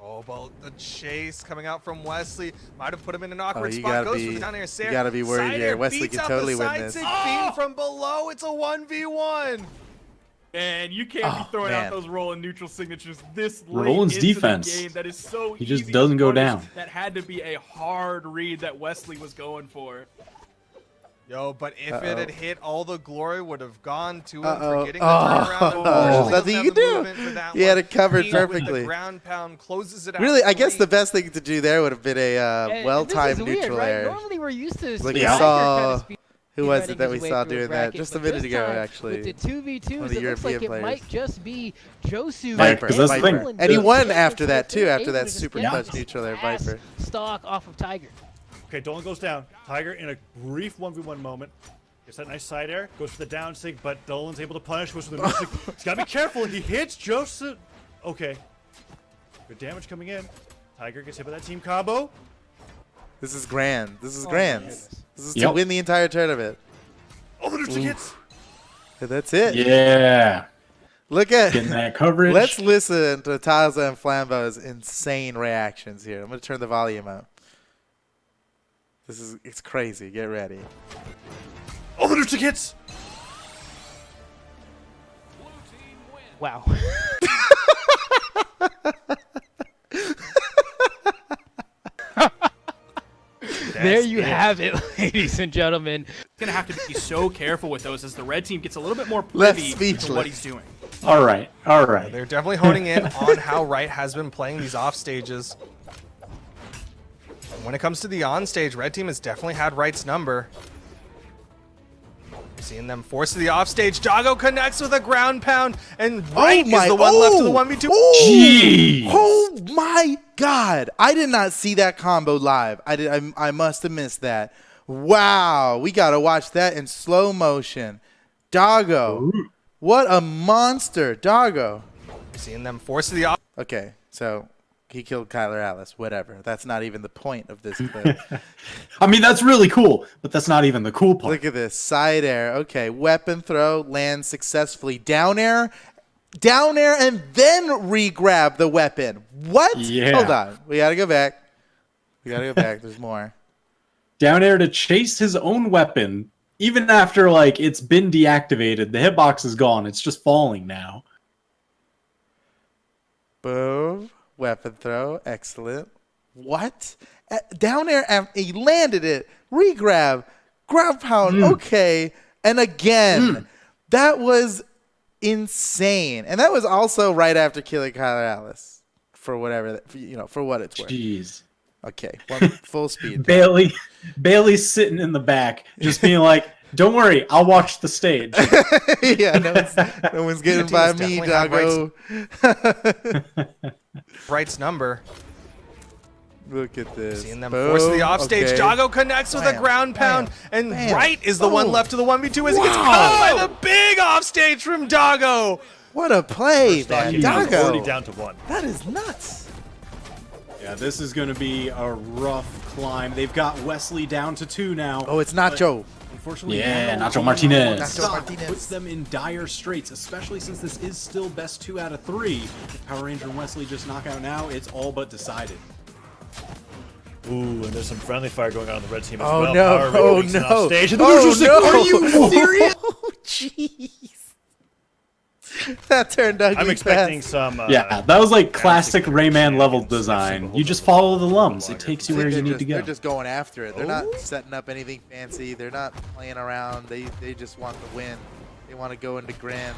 Oh, but the chase coming out from Wesley might have put him in an awkward you spot. gotta Goes be- for the down air. you gotta be worried here. Wesley beats can out totally the win side this. sig. Fiend from below. It's a 1v1. And you can't be throwing man. out those rolling neutral signatures this late Roland's into defense. the game. That is so He just easy doesn't to go punish. down. That had to be a hard read that Wesley was going for. Yo, but if it had hit, all the glory would have gone to him for getting the Oh. turnaround. Unfortunately, Nothing doesn't you have can the do. movement for that He had one. it covered Fiend with perfectly. The ground pound closes it out. Really, I guess the clean. best thing to do there would have been a And well-timed this is weird, neutral right? air. Normally we're used to Like seeing we Tiger saw- kind of speed Who was running it that we his way saw through a doing that bracket, just a but minute this ago, time, actually? With the 2v2s, One of it the looks like European it players. might just be Josu. Viper, because that's the thing. Roland And he doing won damage, after so that, if they're too, after able that to just super get clutch this neutral there, fast Viper. stock off of Tiger. Okay, Dolan goes down. Tiger in a brief 1v1 moment. Gets that nice side air. Goes for the down sig, but Dolan's able to punish. Goes for the music. He's got to be careful. He hits Joseph. Okay. Good damage coming in. Tiger gets hit by that team combo. This is grand. This is Oh, grand. my This goodness. is to win the entire tournament. Oh, the neutral hits. And that's it. Yeah. Look at. Getting that coverage. Let's listen to Taza and Flambeau's insane reactions here. I'm going to turn the volume up. It's crazy. Get ready. Oh, the neutral hits. Wow. There you have it, ladies and gentlemen. He's going to have to be so careful with those as the red team gets a little bit more Left privy to speechless. what he's doing. All right. They're definitely honing in on how Wright has been playing these off stages. And when it comes to the on stage, red team has definitely had Wright's number. Seeing them force to the off stage. Doggo connects with a ground pound, and Wright is the one left to the 1v2. Jeez. Oh my God! I did not see that combo live. I must have missed that. Wow, we gotta watch that in slow motion. Doggo, what a monster, Doggo. Seeing them force to the off. Okay, so he killed Kyler Alice. Whatever. That's not even the point of this clip. I mean, that's really cool, but that's not even the cool part. Look at this side air. Okay, weapon throw lands successfully. Down air, and then re-grab the weapon. What? Yeah. Hold on. We gotta go back. There's more. Down air to chase his own weapon, even after like it's been deactivated. The hitbox is gone. It's just falling now. Boom. Weapon throw. Excellent. What? Down air. He landed it. Re-grab. Ground pound. Okay. And again. That was insane. And that was also right after killing Kyler Alice. For whatever, for what it's worth. Jeez. Okay. Full speed. Bailey's sitting in the back, just being like, "Don't worry, I'll watch the stage." Yeah, no one's getting by me, Doggo. Wright's number. Look at this. Seeing them force to the offstage. Okay. Doggo connects with a ground pound, and Wright is the one left to the 1v2 as he gets Wow. caught by the big offstage from Doggo. What a play, Stock man. is already Doggo. down to 1. That is nuts. Yeah, this is going to be a rough climb. They've got Wesley down to 2 now. Oh, it's Nacho. Unfortunately, Yeah, no Nacho Martinez. Nacho Martinez. puts them in dire straits, especially since this is still best 2 out of 3. If Power Ranger and Wesley just knock out now, it's all but decided. Ooh, and there's some friendly fire going on the red team as Oh well. no! Power Oh Rangers no! off stage, and the Oh neutral no! signal- Are you serious? Oh jeez! That turned ugly. I'm expecting fast. some. Yeah, that was like classic Rayman level design. You just follow the lums. It takes you where you need to go. They're just going after it. They're not setting up anything fancy. They're not playing around. They just want to win. They want to go into Grans,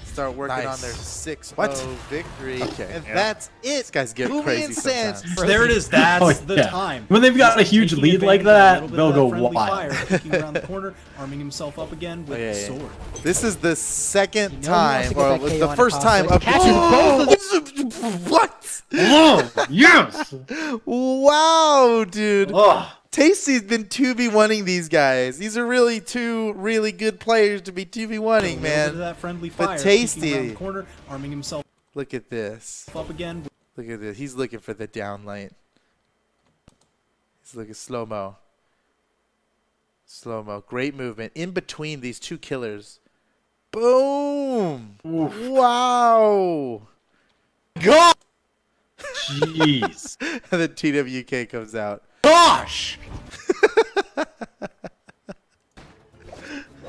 start working on their 6-0 victory. Okay. And that's it. This guy's getting Bumi crazy and sometimes. Sands. There it is. That's Oh, the yeah. time. When they've got a huge Taking lead like advantage of that, a little they'll bit go of that friendly wild. fire, peeking around the corner, arming himself up again with the sword. This is the second You know he wants time, to get or that KO the on first a time pop, up. so he catches Oh! What? Oh, yes! Wow, dude. Oh. Tasty's been 2v1ing these guys. These are really two really good players to be 2v1ing, man. That friendly But fire, Tasty. peeking around the corner, arming himself Look at this. up again. Look at this. He's looking for the down light. He's looking slow-mo. Slow-mo. Great movement. In between these two killers. Boom! Oof. Wow! God! Jeez. And then TWK comes out. Gosh!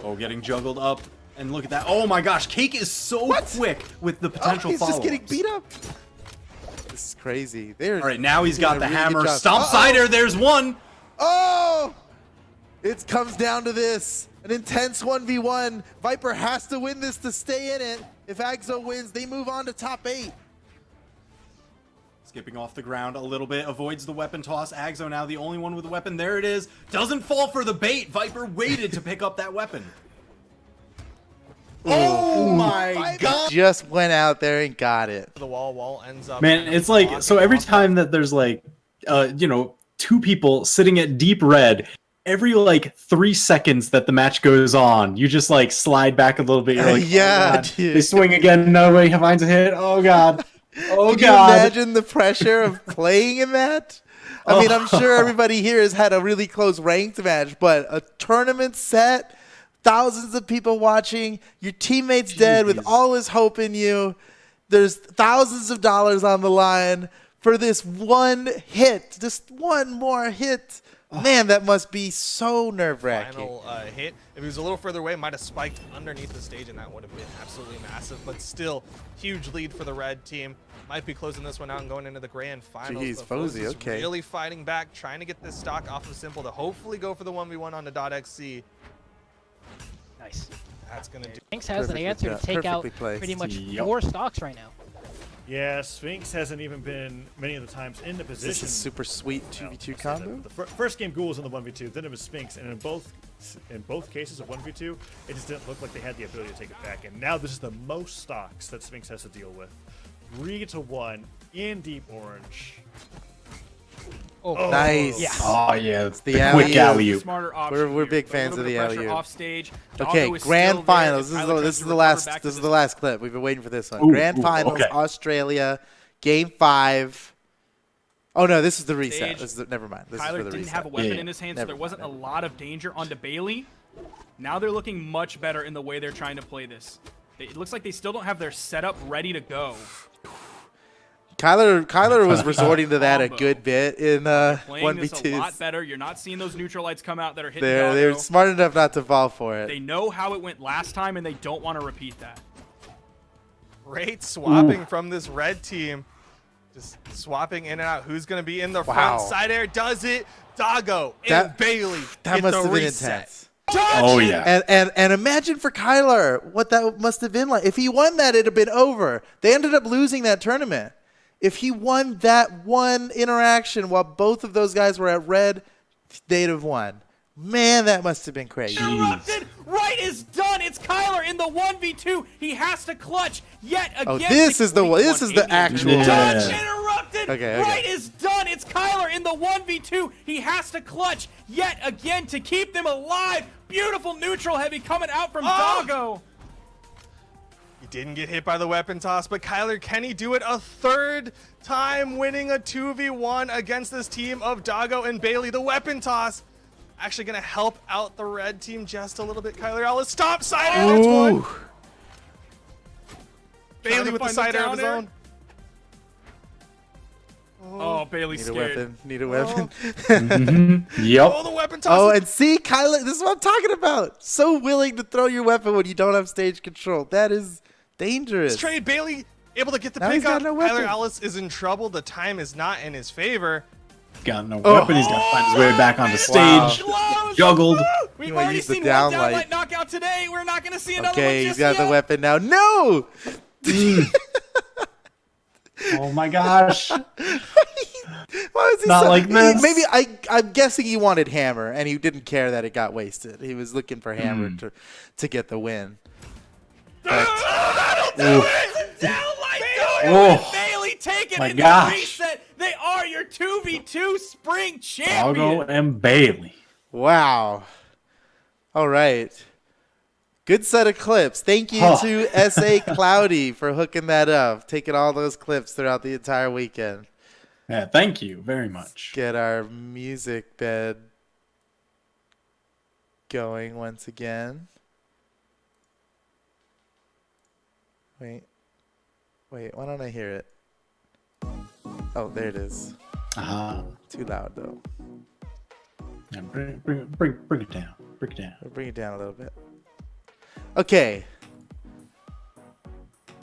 Oh, getting juggled up. And look at that. Oh my gosh, Cake is so quick with the potential He's just getting follow-ups. beat up. This is crazy. They're All right, now he's got doing the a really good hammer. job. Stomp Cider, there's one. Oh! It comes down to this. An intense 1v1. Viper has to win this to stay in it. If Agzo wins, they move on to top 8. Skipping off the ground a little bit, avoids the weapon toss. Agzo now the only one with a weapon. There it is. Doesn't fall for the bait. Viper waited to pick up that weapon. Oh my god! Just went out there and got it. The wall ends up. Man, it's like, so every time that there's like, you know, 2 people sitting at deep red, every like 3 seconds that the match goes on, you just like slide back a little bit. You're like, Yeah, oh, God. dude. They swing again, nobody finds a hit. Oh god. Oh Can you god. imagine the pressure of playing in that? I mean, I'm sure everybody here has had a really close ranked match, but a tournament set, thousands of people watching, your teammate's dead with all his hope in you. There's thousands of dollars on the line for this one hit, just one more hit. Man, that must be so nerve-wracking. Final hit. If he was a little further away, might have spiked underneath the stage, and that would have been absolutely massive. But still, huge lead for the red team. Might be closing this one out and going into the grand finals. Jeez, but Fozy, is okay. really fighting back, trying to get this stock off of Simple to hopefully go for the 1v1 on the .xc. Nice. That's going to do. Sphinx has an Perfectly answer to pla- take out perfectly placed. pretty much Yep. 4 stocks right now. Yeah, Sphinx hasn't even been many of the times in the position. This is super sweet Well, 2v2 the combo. first game, Ghoul was in the 1v2, then it was Sphinx, and in both cases of 1v2, it just didn't look like they had the ability to take it back. And now this is the most stocks that Sphinx has to deal with. 3-1 in deep orange. Oh, Nice. Yeah. Oh yeah, it's The the alley-oop. quick alley-oop. Smarter option. We're here. big A fans little of bit the pressure alley-oop. off stage. Okay, Doggo is grand still there. finals. If Tyler This tries is to the recover last. back to This is the last clip. We've been waiting for this one. Ooh, Grand ooh, finals, okay. Australia, game 5. Oh no, this is the reset. Stage. This is the, never mind. This Tyler is for the didn't reset. have a weapon Yeah, in his hand, so never there wasn't a mind. lot of danger onto Bailey. Now they're looking much better in the way they're trying to play this. It looks like they still don't have their setup ready to go. Kyler was resorting to that a Combo. good bit in Playing this a lot 1v2s. better. You're not seeing those neutral lights come out that are hitting They're Doggo. smart enough not to fall for it. They know how it went last time, and they don't want to repeat that. Great swapping from this red team. Just swapping in and out. Who's going to be in the front? Side air does it. Doggo and Bailey. That get must the have been reset. intense. Oh yeah. And imagine for Kyler what that must have been like. If he won that, it'd have been over. They ended up losing that tournament. If he won that one interaction while both of those guys were at red, they'd have won. Man, that must have been crazy. Interrupted. Right is done. It's Kyler in the 1v2. He has to clutch yet again. Oh, this is the actual. Yeah. Dodge interrupted. Okay. Right is done. It's Kyler in the 1v2. He has to clutch yet again to keep them alive. Beautiful neutral heavy coming out from Doggo. He didn't get hit by the weapon toss, but Kyler, can he do it a third time, winning a 2v1 against this team of Doggo and Bailey? The weapon toss actually going to help out the red team just a little bit. Kyler Alice, stop Cider. That's one. Bailey with the Cider of his own. Oh, Bailey's scared. Need a weapon. Yep. Oh, the weapon toss. Oh, and see, Kyler, this is what I'm talking about. So willing to throw your weapon when you don't have stage control. That is dangerous. Trade Bailey able to get the Now he's pick up. got no weapon. Kyler Alice is in trouble. The time is not in his favor. Got no weapon. He's got to find his way back onto stage. Wow. Juggled. We've You wanna already use the seen one downlight. downlight knockout today. We're not going to see another one Okay, just he's got yet. the weapon now. No! Oh my gosh. Why was he Not so, like this. Maybe I'm guessing he wanted Hammer, and he didn't care that it got wasted. He was looking for Hammer to get the win. But, Oh, Bailey taking my in the gosh. reset. They are your 2v2 spring Doggo champion. and Bailey. wow. All right. Good set of clips. Thank you to S.A. Cloudy for hooking that up, taking all those clips throughout the entire weekend. Yeah, thank you very much. Get our music bed going once again. Wait, why don't I hear it? Oh, there it is. Too loud though. Yeah, bring it down. Bring it down. I'll bring it down a little bit. Okay.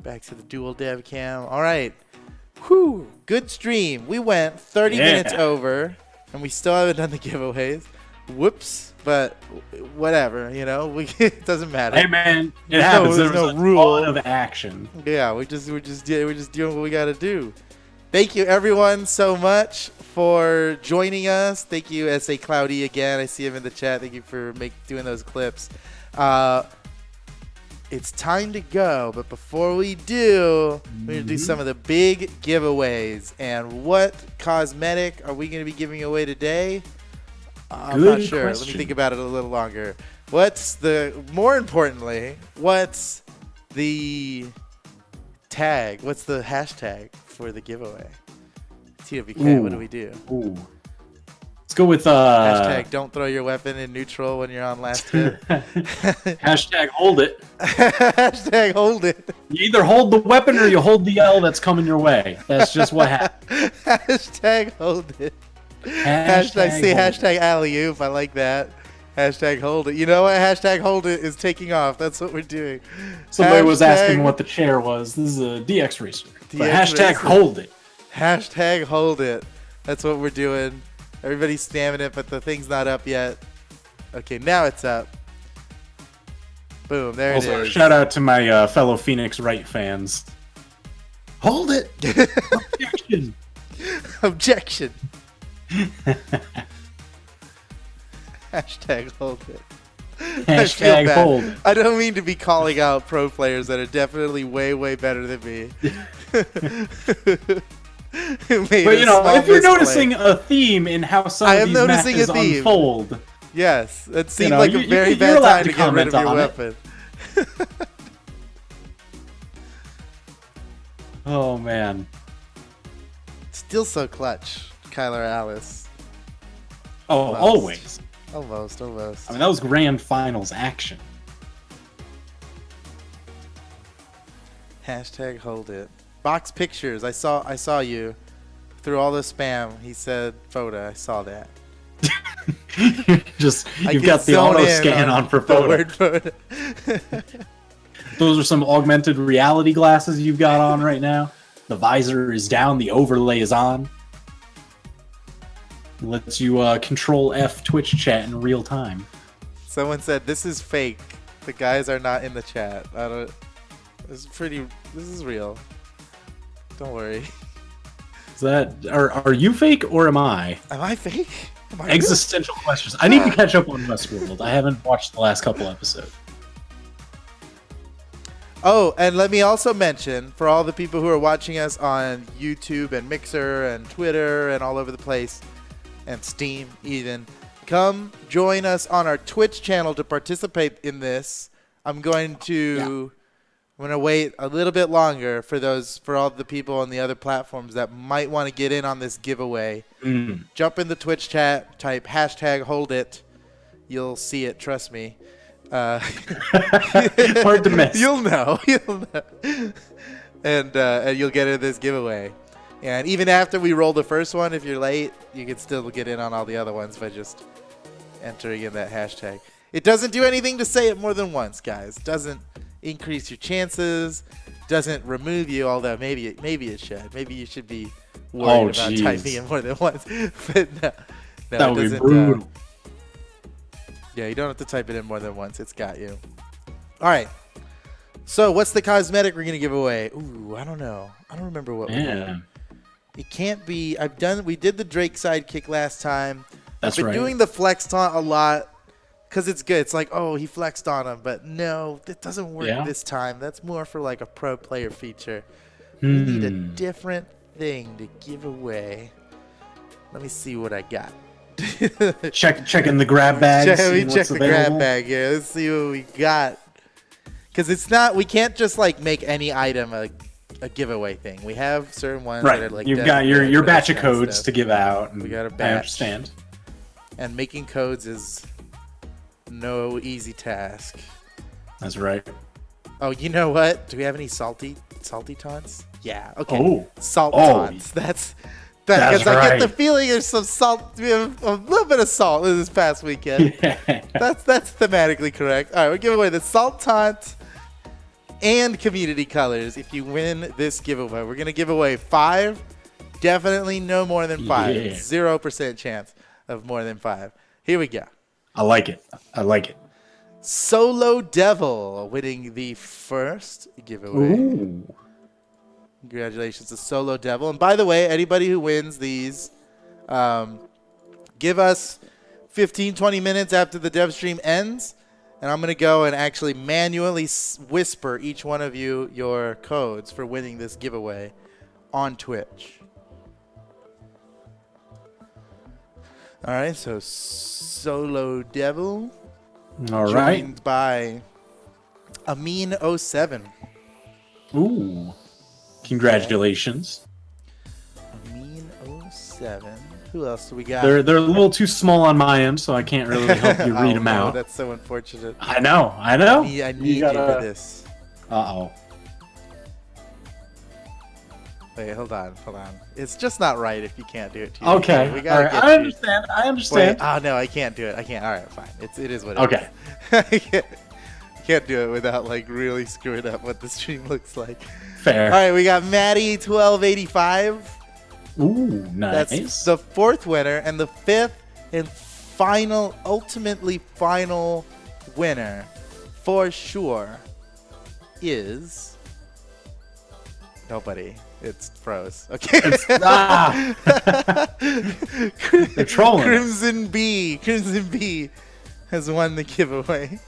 Back to the dual dev cam. All right. Whew. Good stream. We went 30 minutes over, and we still haven't done the giveaways. Whoops. But whatever, you know, it doesn't matter. Hey man, it happens. There's There was no a rule ton of action. Yeah, we're just doing what we got to do. Thank you everyone so much for joining us. Thank you S.A. Cloudy again. I see him in the chat. Thank you for doing those clips. It's time to go, but before we do, we're going to do some of the big giveaways. And what cosmetic are we going to be giving away today? I'm not sure. Let me think about it a little longer. More importantly, what's the tag? What's the hashtag for the giveaway? TWK, what do we do? Ooh. Let's go with hashtag don't throw your weapon in neutral when you're on last hit. Hashtag hold it. Hashtag hold it. You either hold the weapon or you hold the L that's coming your way. That's just what happens. Hashtag hold it. Hashtag alley-oop. I like that. Hashtag hold it. You know what? Hashtag hold it is taking off. That's what we're doing. Somebody was asking what the chair was. This is a DX Racer. Hashtag hold it. Hashtag hold it. That's what we're doing. Everybody's spamming it, but the thing's not up yet. Okay, now it's up. Boom, there it is. Shout out to my fellow Phoenix Wright fans. Hold it. Objection. Objection. Hashtag hold it. Hashtag hold it. I don't mean to be calling out pro players that are definitely way, way better than me. But you know, if you're noticing a theme in how some of these matches unfold, yes, it seemed like a very bad time to get rid of your weapon. Oh man, still so clutch, Kyler Alice. Oh, always. Almost. I mean, that was grand finals action. Hashtag hold it. Box pictures. I saw you through all the spam. He said photo. I saw that. You've got the auto scan on for photo. Those are some augmented reality glasses you've got on right now. The visor is down. The overlay is on. Lets you control F Twitch chat in real time. Someone said this is fake. The guys are not in the chat. This is real. Don't worry. Is that are you fake or am I? Am I fake? Existential questions. I need to catch up on Westworld. I haven't watched the last couple episodes. Oh, and let me also mention for all the people who are watching us on YouTube and Mixer and Twitter and all over the place, and Steam even, come join us on our Twitch channel to participate in this. I'm going to I'm going to wait a little bit longer for all the people on the other platforms that might want to get in on this giveaway. Jump in the Twitch chat, type #HoldIt. You'll see it, trust me. Hard to miss. You'll know. And you'll get in this giveaway. And even after we roll the first one, if you're late, you can still get in on all the other ones by just entering in that hashtag. It doesn't do anything to say it more than once, guys. Doesn't increase your chances. Doesn't remove you, although maybe it should. Maybe you should be worried about typing it more than once. But no, that would be brutal. Yeah, you don't have to type it in more than once. It's got you. All right. So what's the cosmetic we're going to give away? Ooh, I don't know. I don't remember what we did. It can't be. We did the Drake sidekick last time. That's I've been doing the flex taunt a lot because it's good. It's like, oh, he flexed on him. But no, that doesn't work this time. That's more for like a pro player feature. We need a different thing to give away. Let me see what I got. Checking the grab bags. We check the grab bag. Yeah, let's see what we got. Because it's not, we can't just like make any item a giveaway thing. We have certain ones that are like. You've got your batch of codes to give out. We got a batch. I understand. And making codes is no easy task. That's right. Oh, you know what? Do we have any salty taunts? Yeah. Okay. Oh. Salt taunts. That's because I get the feeling there's some salt. We have a little bit of salt this past weekend. Yeah. That's thematically correct. All right, we're giving away the salt taunt and community colors. If you win this giveaway, we're gonna give away 5. Definitely no more than 5. 0% chance of more than 5. Here we go. I like it. Solo Devil winning the first giveaway. Ooh. Congratulations to Solo Devil. And by the way, anybody who wins these, give us 15, 20 minutes after the dev stream ends, and I'm going to go and actually manually whisper each one of you your codes for winning this giveaway on Twitch. All right, so Solo Devil. All right. Joined by Amin07. Ooh. Congratulations. Amin07. Who else do we got? They're a little too small on my end, so I can't really help you read them out. That's so unfortunate. I know. I need you for this. Uh-oh. Wait, hold on. It's just not right if you can't do it to you. Okay. We gotta I understand. Wait, oh, no, I can't do it. I can't. All right, fine. It is what it is. Okay. I can't do it without like really screwing up what the stream looks like. Fair. All right, we got Maddie1285. Ooh, nice. That's the 4th winner, and the 5th and ultimately final winner for sure is nobody. It's froze. Okay. They're trolling. Crimson B has won the giveaway.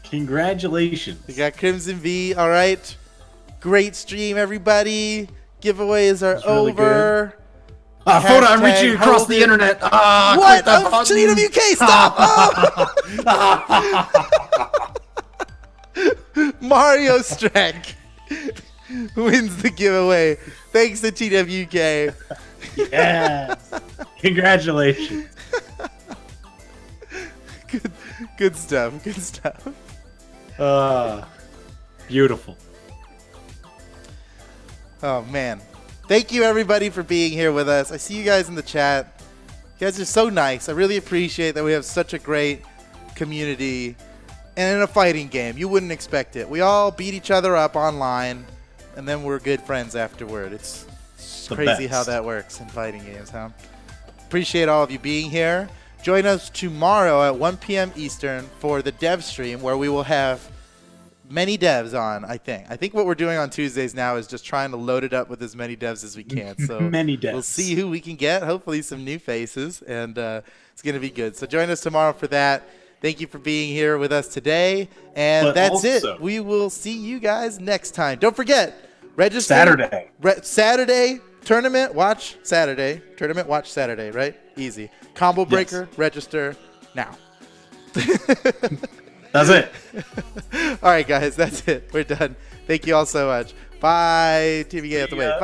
Congratulations. We got Crimson V. All right. Great stream, everybody. Giveaways are really over. Phone, I'm reaching across the internet. What? TWK, stop! Mario Strack wins the giveaway. Thanks to TWK. Yes. Congratulations. Good stuff. Beautiful. Oh, man. Thank you, everybody, for being here with us. I see you guys in the chat. You guys are so nice. I really appreciate that we have such a great community. And in a fighting game, you wouldn't expect it. We all beat each other up online, and then we're good friends afterward. It's crazy how that works in fighting games, huh? Appreciate all of you being here. Join us tomorrow at 1 p.m. Eastern for the dev stream, where we will have many devs on, I think. I think what we're doing on Tuesdays now is just trying to load it up with as many devs as we can. So many devs. We'll see who we can get. Hopefully some new faces, and it's going to be good. So join us tomorrow for that. Thank you for being here with us today. And that's it. We will see you guys next time. Don't forget, register. Saturday. Tournament, watch Saturday. Tournament, watch Saturday, right? Easy. Combo breaker, register now. That's it. All right, guys, that's it. We're done. Thank you all so much. Bye. TVK out the way. Bye.